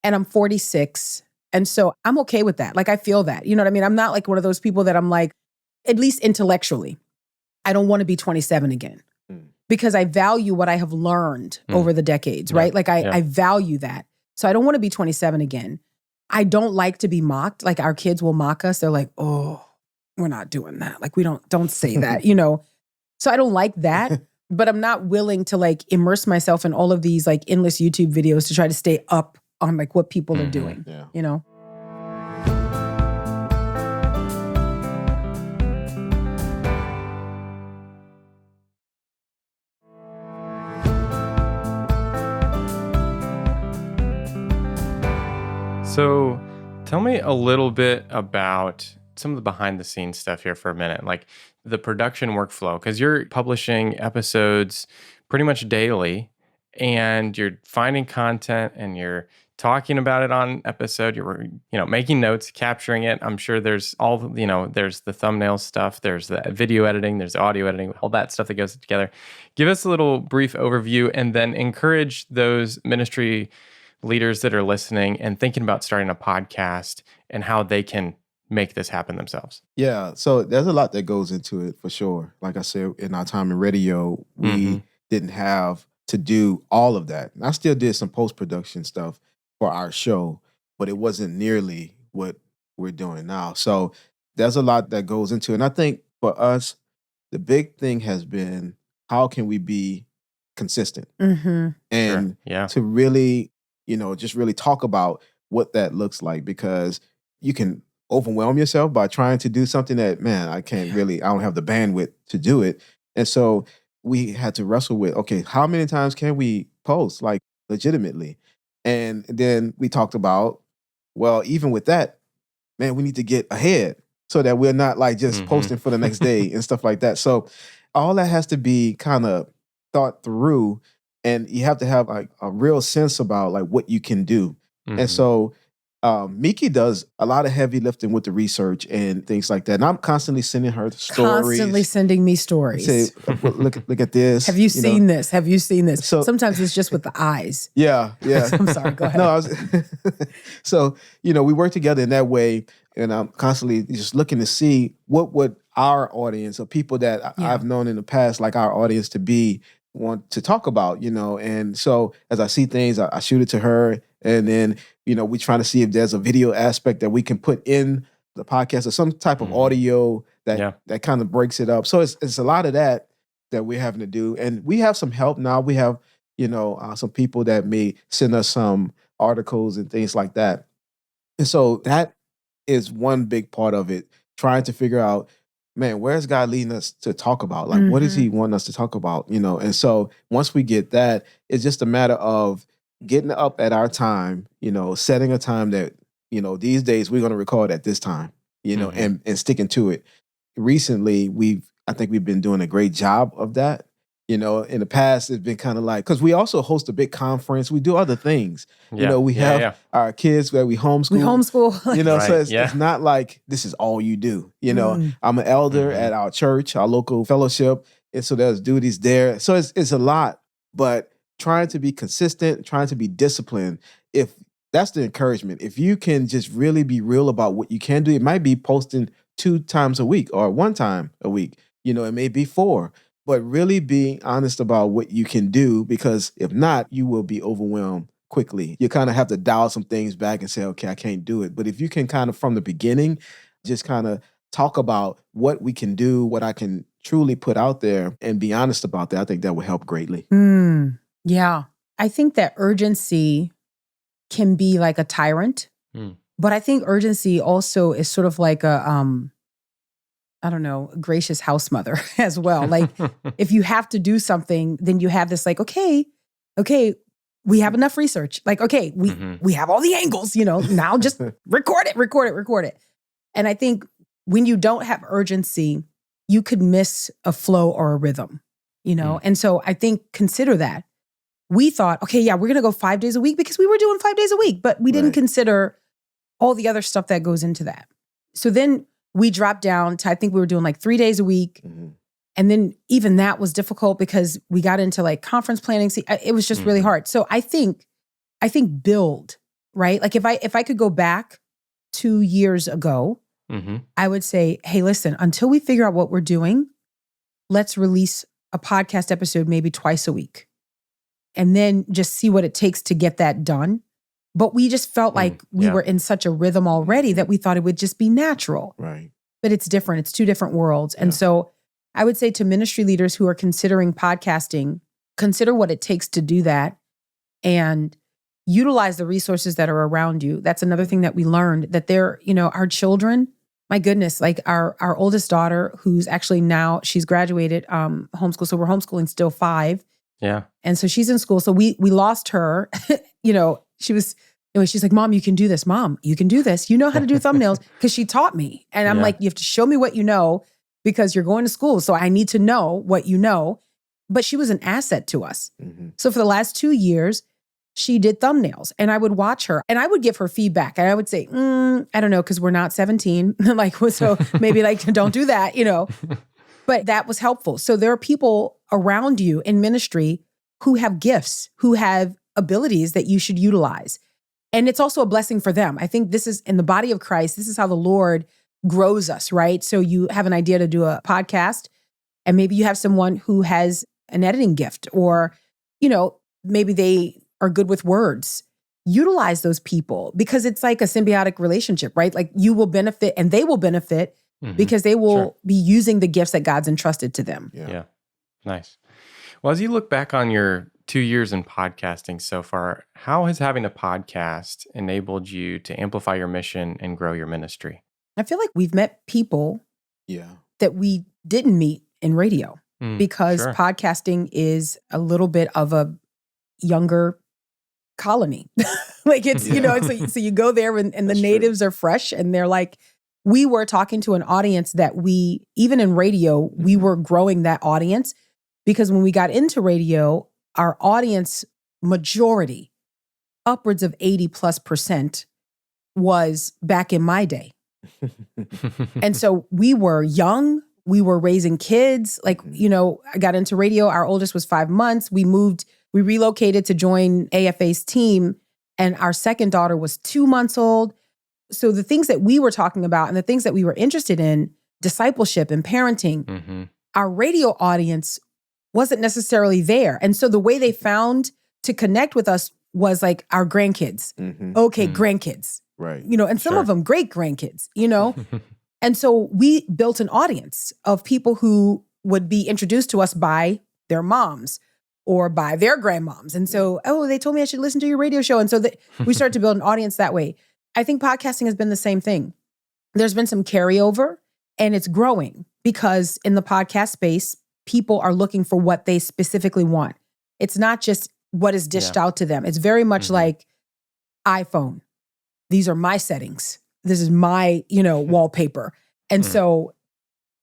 Speaker 3: and I'm 46. And so I'm okay with that. Like, I feel that, you know what I mean? I'm not like one of those people that I'm like, at least intellectually, I don't want to be 27 again because I value what I have learned over the decades, right? Like I value that. So I don't want to be 27 again. I don't like to be mocked. Like our kids will mock us. They're like, oh, we're not doing that. Like we don't say that, you know? So I don't like that. But I'm not willing to like immerse myself in all of these like endless YouTube videos to try to stay up on like what people are doing, you know?
Speaker 1: So tell me a little bit about some of the behind the scenes stuff here for a minute, like the production workflow, because you're publishing episodes pretty much daily and you're finding content and you're talking about it on episode, you're, you know, making notes, capturing it. I'm sure there's all, you know, there's the thumbnail stuff, there's the video editing, there's the audio editing, all that stuff that goes together. Give us a little brief overview and then encourage those ministry leaders that are listening and thinking about starting a podcast and how they can make this happen themselves.
Speaker 2: Yeah, so there's a lot that goes into it for sure. Like I said, in our time in radio, we didn't have to do all of that. And I still did some post-production stuff for our show, but it wasn't nearly what we're doing now. So there's a lot that goes into it. And I think for us, the big thing has been, how can we be consistent? And to really, you know, just really talk about what that looks like, because you can overwhelm yourself by trying to do something that, man, I don't have the bandwidth to do it. And so we had to wrestle with, okay, how many times can we post, like, legitimately? And then we talked about, well, even with that, man, we need to get ahead so that we're not like just posting for the next day and stuff like that. So all that has to be kind of thought through, and you have to have like a real sense about like what you can do. And so Meeke does a lot of heavy lifting with the research and things like that. And I'm constantly sending her stories.
Speaker 3: Constantly sending me stories.
Speaker 2: Say, look at this.
Speaker 3: Have you seen this? Have you seen this? So sometimes it's just with the eyes.
Speaker 2: Yeah.
Speaker 3: I'm sorry, go ahead.
Speaker 2: No, so, you know, we work together in that way. And I'm constantly just looking to see what would our audience, or people that I've known in the past, like our audience to be, want to talk about, you know. And so as I see things, I shoot it to her. And then, you know, we trying to see if there's a video aspect that we can put in the podcast, or some type of audio that kind of breaks it up. So it's a lot of that we're having to do. And we have some help now. We have, you know, some people that may send us some articles and things like that. And so that is one big part of it, trying to figure out, man, where's God leading us to talk about? Like, what does he want us to talk about? You know, and so once we get that, it's just a matter of getting up at our time, you know, setting a time that, you know, these days we're going to record at this time, you know, and sticking to it. Recently, I think we've been doing a great job of that. You know, in the past, it's been kind of like, because we also host a big conference. We do other things. You know, we have our kids where we homeschool.
Speaker 3: We homeschool.
Speaker 2: You know, so it's not like this is all you do. You know, I'm an elder at our church, our local fellowship. And so there's duties there. So it's a lot, but trying to be consistent, trying to be disciplined. If that's the encouragement, if you can just really be real about what you can do, it might be posting 2 times a week or 1 time a week. You know, it may be 4. But really being honest about what you can do, because if not, you will be overwhelmed quickly. You kind of have to dial some things back and say, okay, I can't do it. But if you can kind of from the beginning, just kind of talk about what we can do, what I can truly put out there and be honest about that, I think that would help greatly.
Speaker 3: Yeah. I think that urgency can be like a tyrant, but I think urgency also is sort of like a, I don't know, gracious house mother as well. Like if you have to do something, then you have this like, okay, we have enough research. Like, okay, we have all the angles, now just record it. And I think when you don't have urgency, you could miss a flow or a rhythm, And so I think consider that. We thought, okay, yeah, we're going to go 5 days a week because we were doing 5 days a week, but we didn't consider all the other stuff that goes into that. So then we dropped down to, I think we were doing like 3 days a week. And then even that was difficult because we got into like conference planning. See, it was just really hard. So I think build, right? Like if I could go back 2 years ago, I would say, hey, listen, until we figure out what we're doing, let's release a podcast episode maybe twice a week. And then just see what it takes to get that done. But we just felt like we were in such a rhythm already that we thought it would just be natural.
Speaker 2: Right.
Speaker 3: But it's different. It's two different worlds. And so I would say to ministry leaders who are considering podcasting, consider what it takes to do that and utilize the resources that are around you. That's another thing that we learned, that they're, our children, my goodness, like our oldest daughter, who's actually now, she's graduated homeschool. So we're homeschooling still 5.
Speaker 1: Yeah.
Speaker 3: And so she's in school. So we lost her, she's like, Mom, you can do this. Mom, you can do this. You know how to do thumbnails because she taught me. And I'm like, you have to show me what you know because you're going to school. So I need to know what you know. But she was an asset to us. So for the last 2 years, she did thumbnails and I would watch her and I would give her feedback. And I would say, I don't know, because we're not 17. So maybe don't do that, But that was helpful. So there are people around you in ministry who have gifts, who have abilities that you should utilize. And it's also a blessing for them. I think this is in the body of Christ. This is how the Lord grows us, right? So you have an idea to do a podcast and maybe you have someone who has an editing gift or, maybe they are good with words. Utilize those people because it's like a symbiotic relationship, right? Like you will benefit and they will benefit because they will be using the gifts that God's entrusted to them.
Speaker 1: Yeah. Nice. Well, as you look back on your 2 years in podcasting so far, how has having a podcast enabled you to amplify your mission and grow your ministry?
Speaker 3: I feel like we've met people that we didn't meet in radio because podcasting is a little bit of a younger colony. It's, it's like, so you go there and the natives are fresh and they're like, we were talking to an audience that even in radio, we were growing that audience because when we got into radio, our audience majority, upwards of 80+%, was back in my day. And so we were young, we were raising kids. I got into radio. Our oldest was 5 months. We relocated to join AFA's team. And our second daughter was 2 months old. So the things that we were talking about and the things that we were interested in, discipleship and parenting, our radio audience wasn't necessarily there. And so the way they found to connect with us was like our grandkids. Grandkids.
Speaker 2: Right.
Speaker 3: And some of them great grandkids, And so we built an audience of people who would be introduced to us by their moms or by their grandmoms. And so, they told me I should listen to your radio show. And so we started to build an audience that way. I think podcasting has been the same thing. There's been some carryover and it's growing because in the podcast space, people are looking for what they specifically want. It's not just what is dished out to them. It's very much like iPhone. These are my settings. This is my, wallpaper. And so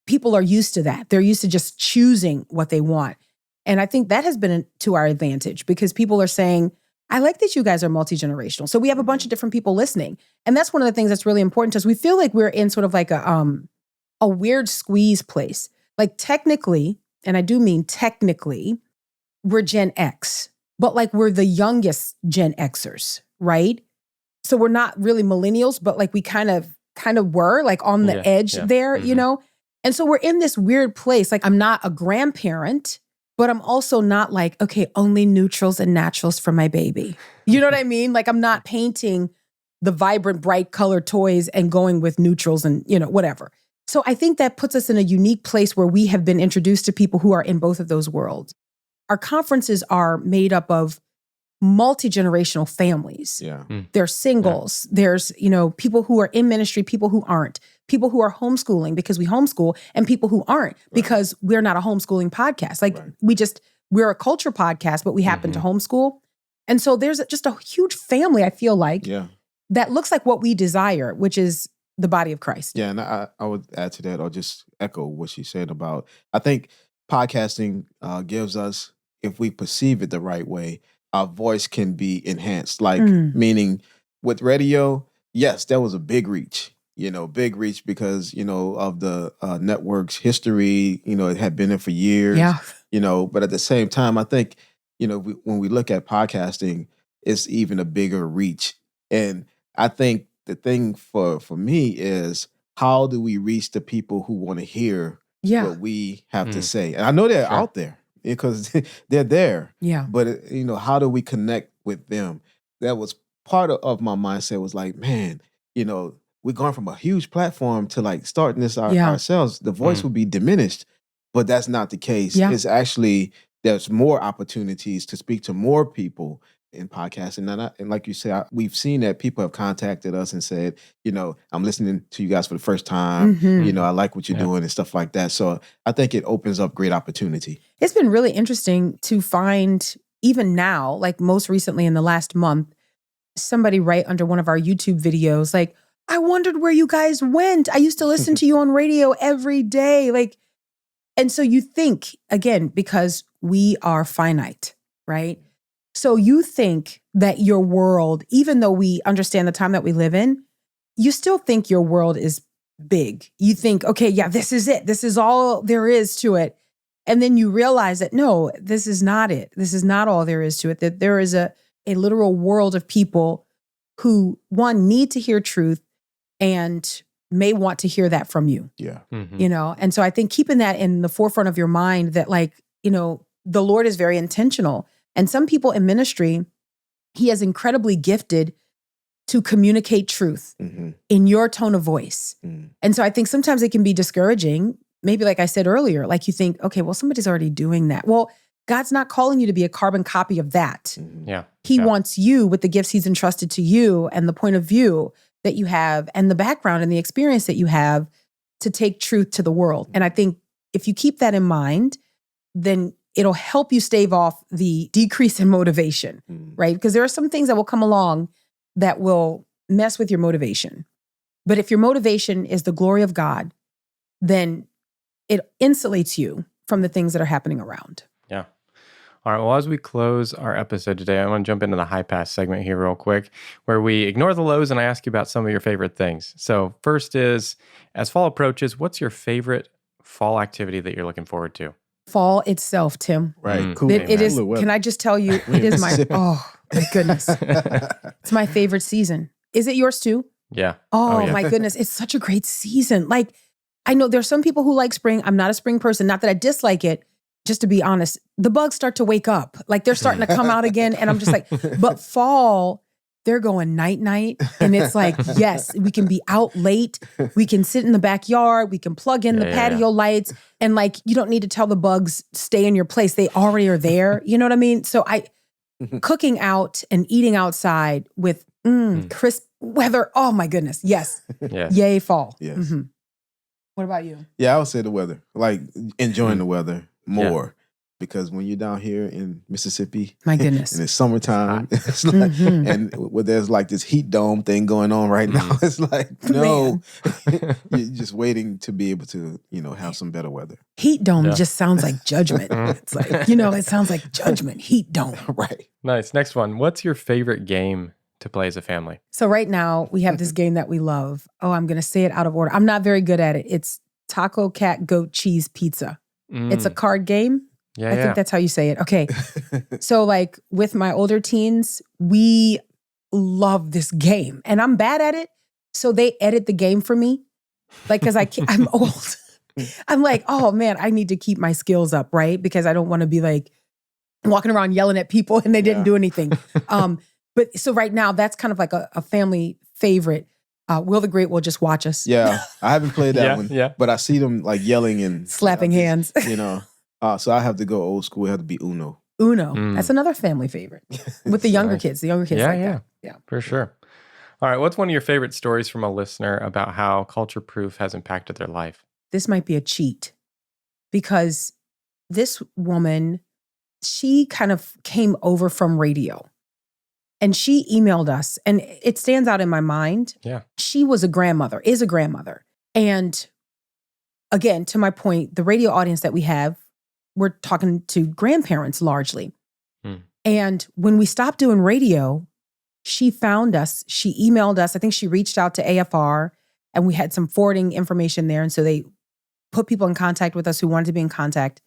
Speaker 3: people are used to that. They're used to just choosing what they want. And I think that has been to our advantage because people are saying, I like that you guys are multi-generational. So we have a bunch of different people listening. And that's one of the things that's really important to us. We feel like we're in sort of like a weird squeeze place. Like technically, and I do mean technically, we're Gen X, but like we're the youngest Gen Xers, right? So we're not really millennials, but like we kind of were like on the edge there, And so we're in this weird place. Like I'm not a grandparent, but I'm also not like, okay, only neutrals and naturals for my baby. You know what I mean? Like I'm not painting the vibrant, bright colored toys and going with neutrals and, whatever. So I think that puts us in a unique place where we have been introduced to people who are in both of those worlds. Our conferences are made up of multi-generational families.
Speaker 2: Yeah.
Speaker 3: There's singles. There's, people who are in ministry, people who aren't, people who are homeschooling because we homeschool, and people who aren't because we're not a homeschooling podcast. Like we're a culture podcast, but we happen to homeschool. And so there's just a huge family, I feel like, that looks like what we desire, which is the body of Christ.
Speaker 2: Yeah, and I would add to that, or just echo what she said about, I think podcasting gives us, if we perceive it the right way, our voice can be enhanced. Like, meaning with radio, yes, that was a big reach, because, of the network's history, it had been there for years, but at the same time, I think, when we look at podcasting, it's even a bigger reach. And I think the thing for me is, how do we reach the people who want to hear what we have to say? And I know they're out there because they're there.
Speaker 3: Yeah.
Speaker 2: But, how do we connect with them? That was part of my mindset, was like, man, we're going from a huge platform to like starting this ourselves. The voice will be diminished, but that's not the case.
Speaker 3: Yeah.
Speaker 2: It's actually, there's more opportunities to speak to more people in podcasting. And like you said, we've seen that people have contacted us and said, I'm listening to you guys for the first time. I like what you're doing and stuff like that. So I think it opens up great opportunity.
Speaker 3: It's been really interesting to find, even now, like most recently in the last month, somebody write under one of our YouTube videos, like, I wondered where you guys went. I used to listen to you on radio every day. Like, and so you think, again, because we are finite, right? So you think that your world, even though we understand the time that we live in, you still think your world is big. You think, okay, yeah, this is it. This is all there is to it. And then you realize that, no, this is not it. This is not all there is to it. That there is a literal world of people who, one, need to hear truth and may want to hear that from you.
Speaker 2: Yeah.
Speaker 3: And so I think keeping that in the forefront of your mind, that the Lord is very intentional. And some people in ministry, he has incredibly gifted to communicate truth in your tone of voice. And so I think sometimes it can be discouraging. Maybe like I said earlier, like you think, okay, well, somebody's already doing that. Well, God's not calling you to be a carbon copy of that. He wants you, with the gifts he's entrusted to you and the point of view that you have and the background and the experience that you have, to take truth to the world. And I think if you keep that in mind, then it'll help you stave off the decrease in motivation, right? Because there are some things that will come along that will mess with your motivation. But if your motivation is the glory of God, then it insulates you from the things that are happening around.
Speaker 1: Yeah. All right. Well, as we close our episode today, I want to jump into the high pass segment here real quick, where we ignore the lows and I ask you about some of your favorite things. So first is, as fall approaches, what's your favorite fall activity that you're looking forward to?
Speaker 3: Fall itself, Tim.
Speaker 2: Right. Cool.
Speaker 3: It is. Can I just tell you, it is my, oh my goodness. It's my favorite season. Is it yours too?
Speaker 1: Yeah.
Speaker 3: Oh my goodness. It's such a great season. Like, I know there's some people who like spring. I'm not a spring person. Not that I dislike it. Just to be honest, the bugs start to wake up. Like, they're starting to come out again. And I'm just like, but fall, they're going night. And it's like, yes, we can be out late. We can sit in the backyard. We can plug in the patio lights. And like, you don't need to tell the bugs, stay in your place. They already are there. You know what I mean? So cooking out and eating outside with crisp weather. Oh my goodness. Yes. Yay, fall.
Speaker 2: Yes.
Speaker 3: What about you?
Speaker 2: Yeah, I would say the weather. Like, enjoying the weather more. Because when you're down here in Mississippi,
Speaker 3: my goodness,
Speaker 2: and it's summertime, it's like, and where there's like this heat dome thing going on right now, it's like, no, you're just waiting to be able to, have some better weather.
Speaker 3: Heat dome just sounds like judgment. It's like, it sounds like judgment. Heat dome.
Speaker 2: Right.
Speaker 1: Nice. Next one. What's your favorite game to play as a family?
Speaker 3: So right now we have this game that we love. Oh, I'm going to say it out of order. I'm not very good at it. It's Taco Cat Goat Cheese Pizza. It's a card game. I think that's how you say it. Okay. So like with my older teens, we love this game and I'm bad at it. So they edit the game for me. Like, cause I'm old. I'm like, oh man, I need to keep my skills up, right? Because I don't want to be like walking around yelling at people and they didn't do anything. But so right now that's kind of like a family favorite. Will the Great will just watch us.
Speaker 2: Yeah, I haven't played that one.
Speaker 1: Yeah.
Speaker 2: But I see them like yelling and
Speaker 3: Slapping hands.
Speaker 2: You know, so I have to go old school. It have to be Uno.
Speaker 3: Uno. That's another family favorite with the younger kids. The younger kids like that. Yeah,
Speaker 1: for sure. All right. What's one of your favorite stories from a listener about how Culture Proof has impacted their life?
Speaker 3: This might be a cheat because this woman, she kind of came over from radio and she emailed us, and it stands out in my mind.
Speaker 1: Yeah.
Speaker 3: She was a grandmother, is a grandmother. And again, to my point, the radio audience that we have, we're talking to grandparents largely. And when we stopped doing radio, she found us, she emailed us. I think she reached out to AFR and we had some forwarding information there. And so they put people in contact with us who wanted to be in contact.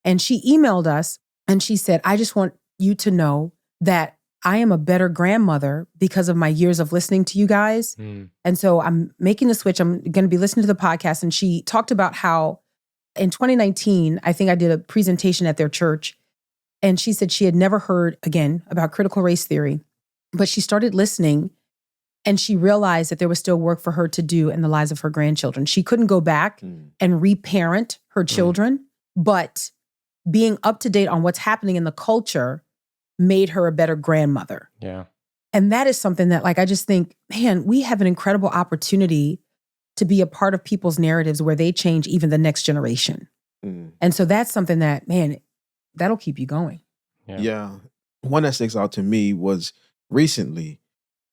Speaker 3: And she emailed us and she said, I just want you to know that I am a better grandmother because of my years of listening to you guys. And so I'm making the switch. I'm going to be listening to the podcast. And she talked about how in 2019, I think I did a presentation at their church. And she said she had never heard, again, about critical race theory. But she started listening and she realized that there was still work for her to do in the lives of her grandchildren. She couldn't go back and reparent her children, but being up to date on what's happening in the culture made her a better grandmother.
Speaker 1: Yeah.
Speaker 3: And that is something that, like, I just think, man, we have an incredible opportunity to be a part of people's narratives where they change even the next generation. And so that's something that, man, that'll keep you going.
Speaker 2: Yeah. One that sticks out to me was recently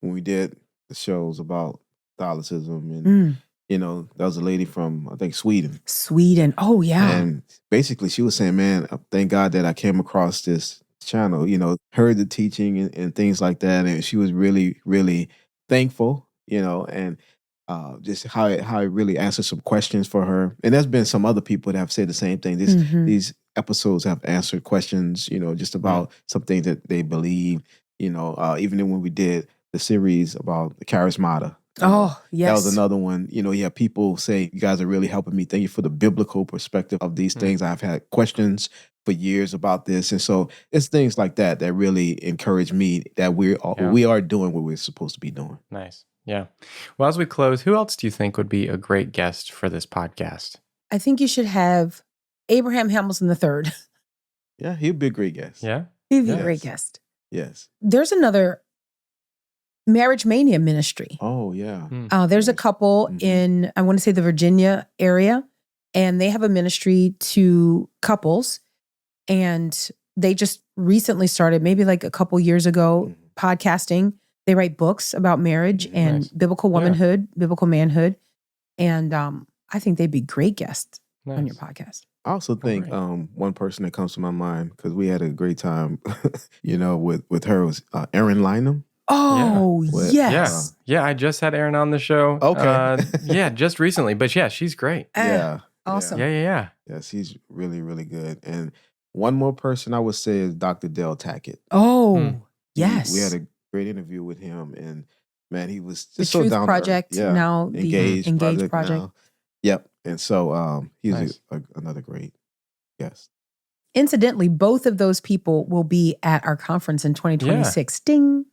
Speaker 2: when we did the shows about Catholicism and, you know, there was a lady from, I think, Sweden.
Speaker 3: Oh, yeah.
Speaker 2: And basically she was saying, man, thank God that I came across this channel, you know, heard the teaching and things like that. And she was really, really thankful, you know, and just how it really answered some questions for her. And there's been some other people that have said the same thing. These episodes have answered questions, you know, just about some things that they believe, you know, even when we did the series about the charismata.
Speaker 3: Oh, yes.
Speaker 2: That was another one. You know, you have people say, you guys are really helping me. Thank you for the biblical perspective of these things. I've had questions for years about this. And so it's things like that that really encourage me that we are doing what we're supposed to be doing.
Speaker 1: Nice. Yeah. Well, as we close, who else do you think would be a great guest for this podcast?
Speaker 3: I think you should have Abraham Hamilton III.
Speaker 2: Yeah, he'd be a great guest.
Speaker 1: Yeah.
Speaker 3: He'd be a great guest.
Speaker 2: Yes.
Speaker 3: There's another Marriage Mania ministry.
Speaker 2: Oh, yeah.
Speaker 3: There's a couple in, I want to say, the Virginia area, and they have a ministry to couples. And they just recently started, maybe like a couple years ago, podcasting. They write books about marriage and biblical womanhood, biblical manhood. And I think they'd be great guests on your podcast.
Speaker 2: I also think one person that comes to my mind, because we had a great time, you know, with her was Erin Lynham.
Speaker 3: Oh, yes.
Speaker 1: Yeah, I just had Erin on the show.
Speaker 2: Okay.
Speaker 1: Just recently. But yeah, she's great.
Speaker 3: Awesome.
Speaker 2: Yeah, she's really, really good. And one more person I would say is Dr. Del Tackett.
Speaker 3: Oh, yes.
Speaker 2: We had a great interview with him, and man, he was just
Speaker 3: the
Speaker 2: so
Speaker 3: Truth
Speaker 2: down
Speaker 3: Project,
Speaker 2: to earth.
Speaker 3: now the Engaged Project.
Speaker 2: Now. Yep. And so he's another great guest.
Speaker 3: Incidentally, both of those people will be at our conference in 2026. Ding.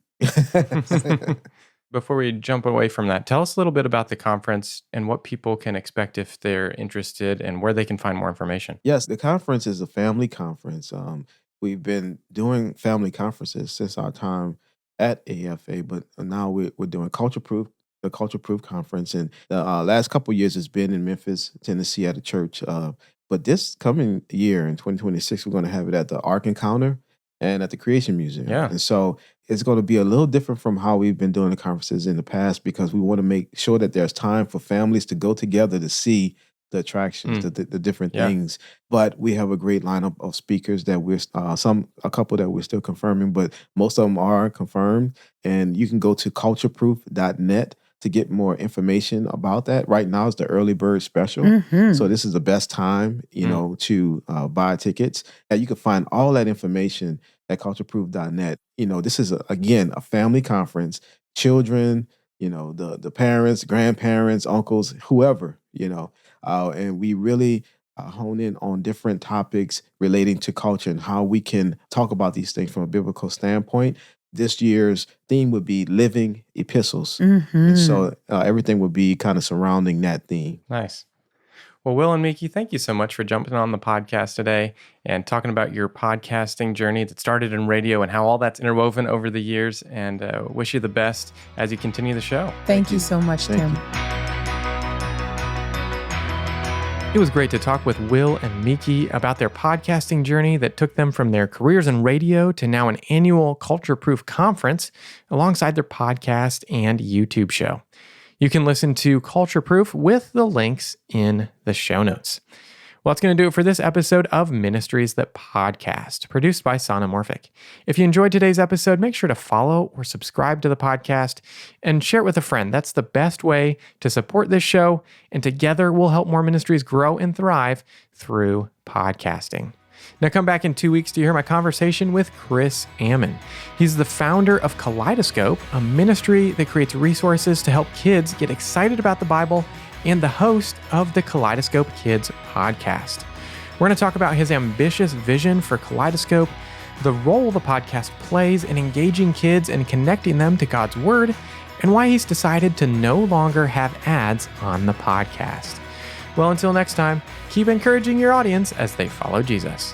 Speaker 1: Before we jump away from that, tell us a little bit about the conference and what people can expect if they're interested and where they can find more information.
Speaker 2: Yes, the conference is a family conference. We've been doing family conferences since our time at AFA, but now we're doing the Culture Proof Conference. And the last couple of years it's been in Memphis, Tennessee at a church. But this coming year in 2026, we're going to have it at the Ark Encounter and at the Creation Museum.
Speaker 1: Yeah.
Speaker 2: And so it's going to be a little different from how we've been doing the conferences in the past, because we want to make sure that there's time for families to go together to see the attractions, the different things. But we have a great lineup of speakers that we're a couple that we're still confirming, but most of them are confirmed. And you can go to cultureproof.net to get more information about that. Right now is the early bird special. So this is the best time, you know, to buy tickets. And you can find all that information at cultureproof.net. You know, this is, again, a family conference. Children, you know, the parents, grandparents, uncles, whoever, you know. And we really hone in on different topics relating to culture and how we can talk about these things from a biblical standpoint. this year's theme would be living epistles.
Speaker 3: Mm-hmm.
Speaker 2: And so everything would be kind of surrounding that theme.
Speaker 1: Nice. Well, Will and Meeke, thank you so much for jumping on the podcast today and talking about your podcasting journey that started in radio and how all that's interwoven over the years. And wish you the best as you continue the show.
Speaker 3: Thank you so much, Tim.
Speaker 1: It was great to talk with Will and Meeke about their podcasting journey that took them from their careers in radio to now an annual Culture Proof conference alongside their podcast and YouTube show. You can listen to Culture Proof with the links in the show notes. Well, that's going to do it for this episode of Ministries That Podcast, produced by Sonomorphic. If you enjoyed today's episode, make sure to follow or subscribe to the podcast and share it with a friend. That's the best way to support this show, and together we'll help more ministries grow and thrive through podcasting. Now come back in 2 weeks to hear my conversation with Chris Ammon. He's the founder of Kaleidoscope, a ministry that creates resources to help kids get excited about the Bible, and the host of the Kaleidoscope Kids podcast. We're going to talk about his ambitious vision for Kaleidoscope, the role the podcast plays in engaging kids and connecting them to God's Word, and why he's decided to no longer have ads on the podcast. Well, until next time, keep encouraging your audience as they follow Jesus.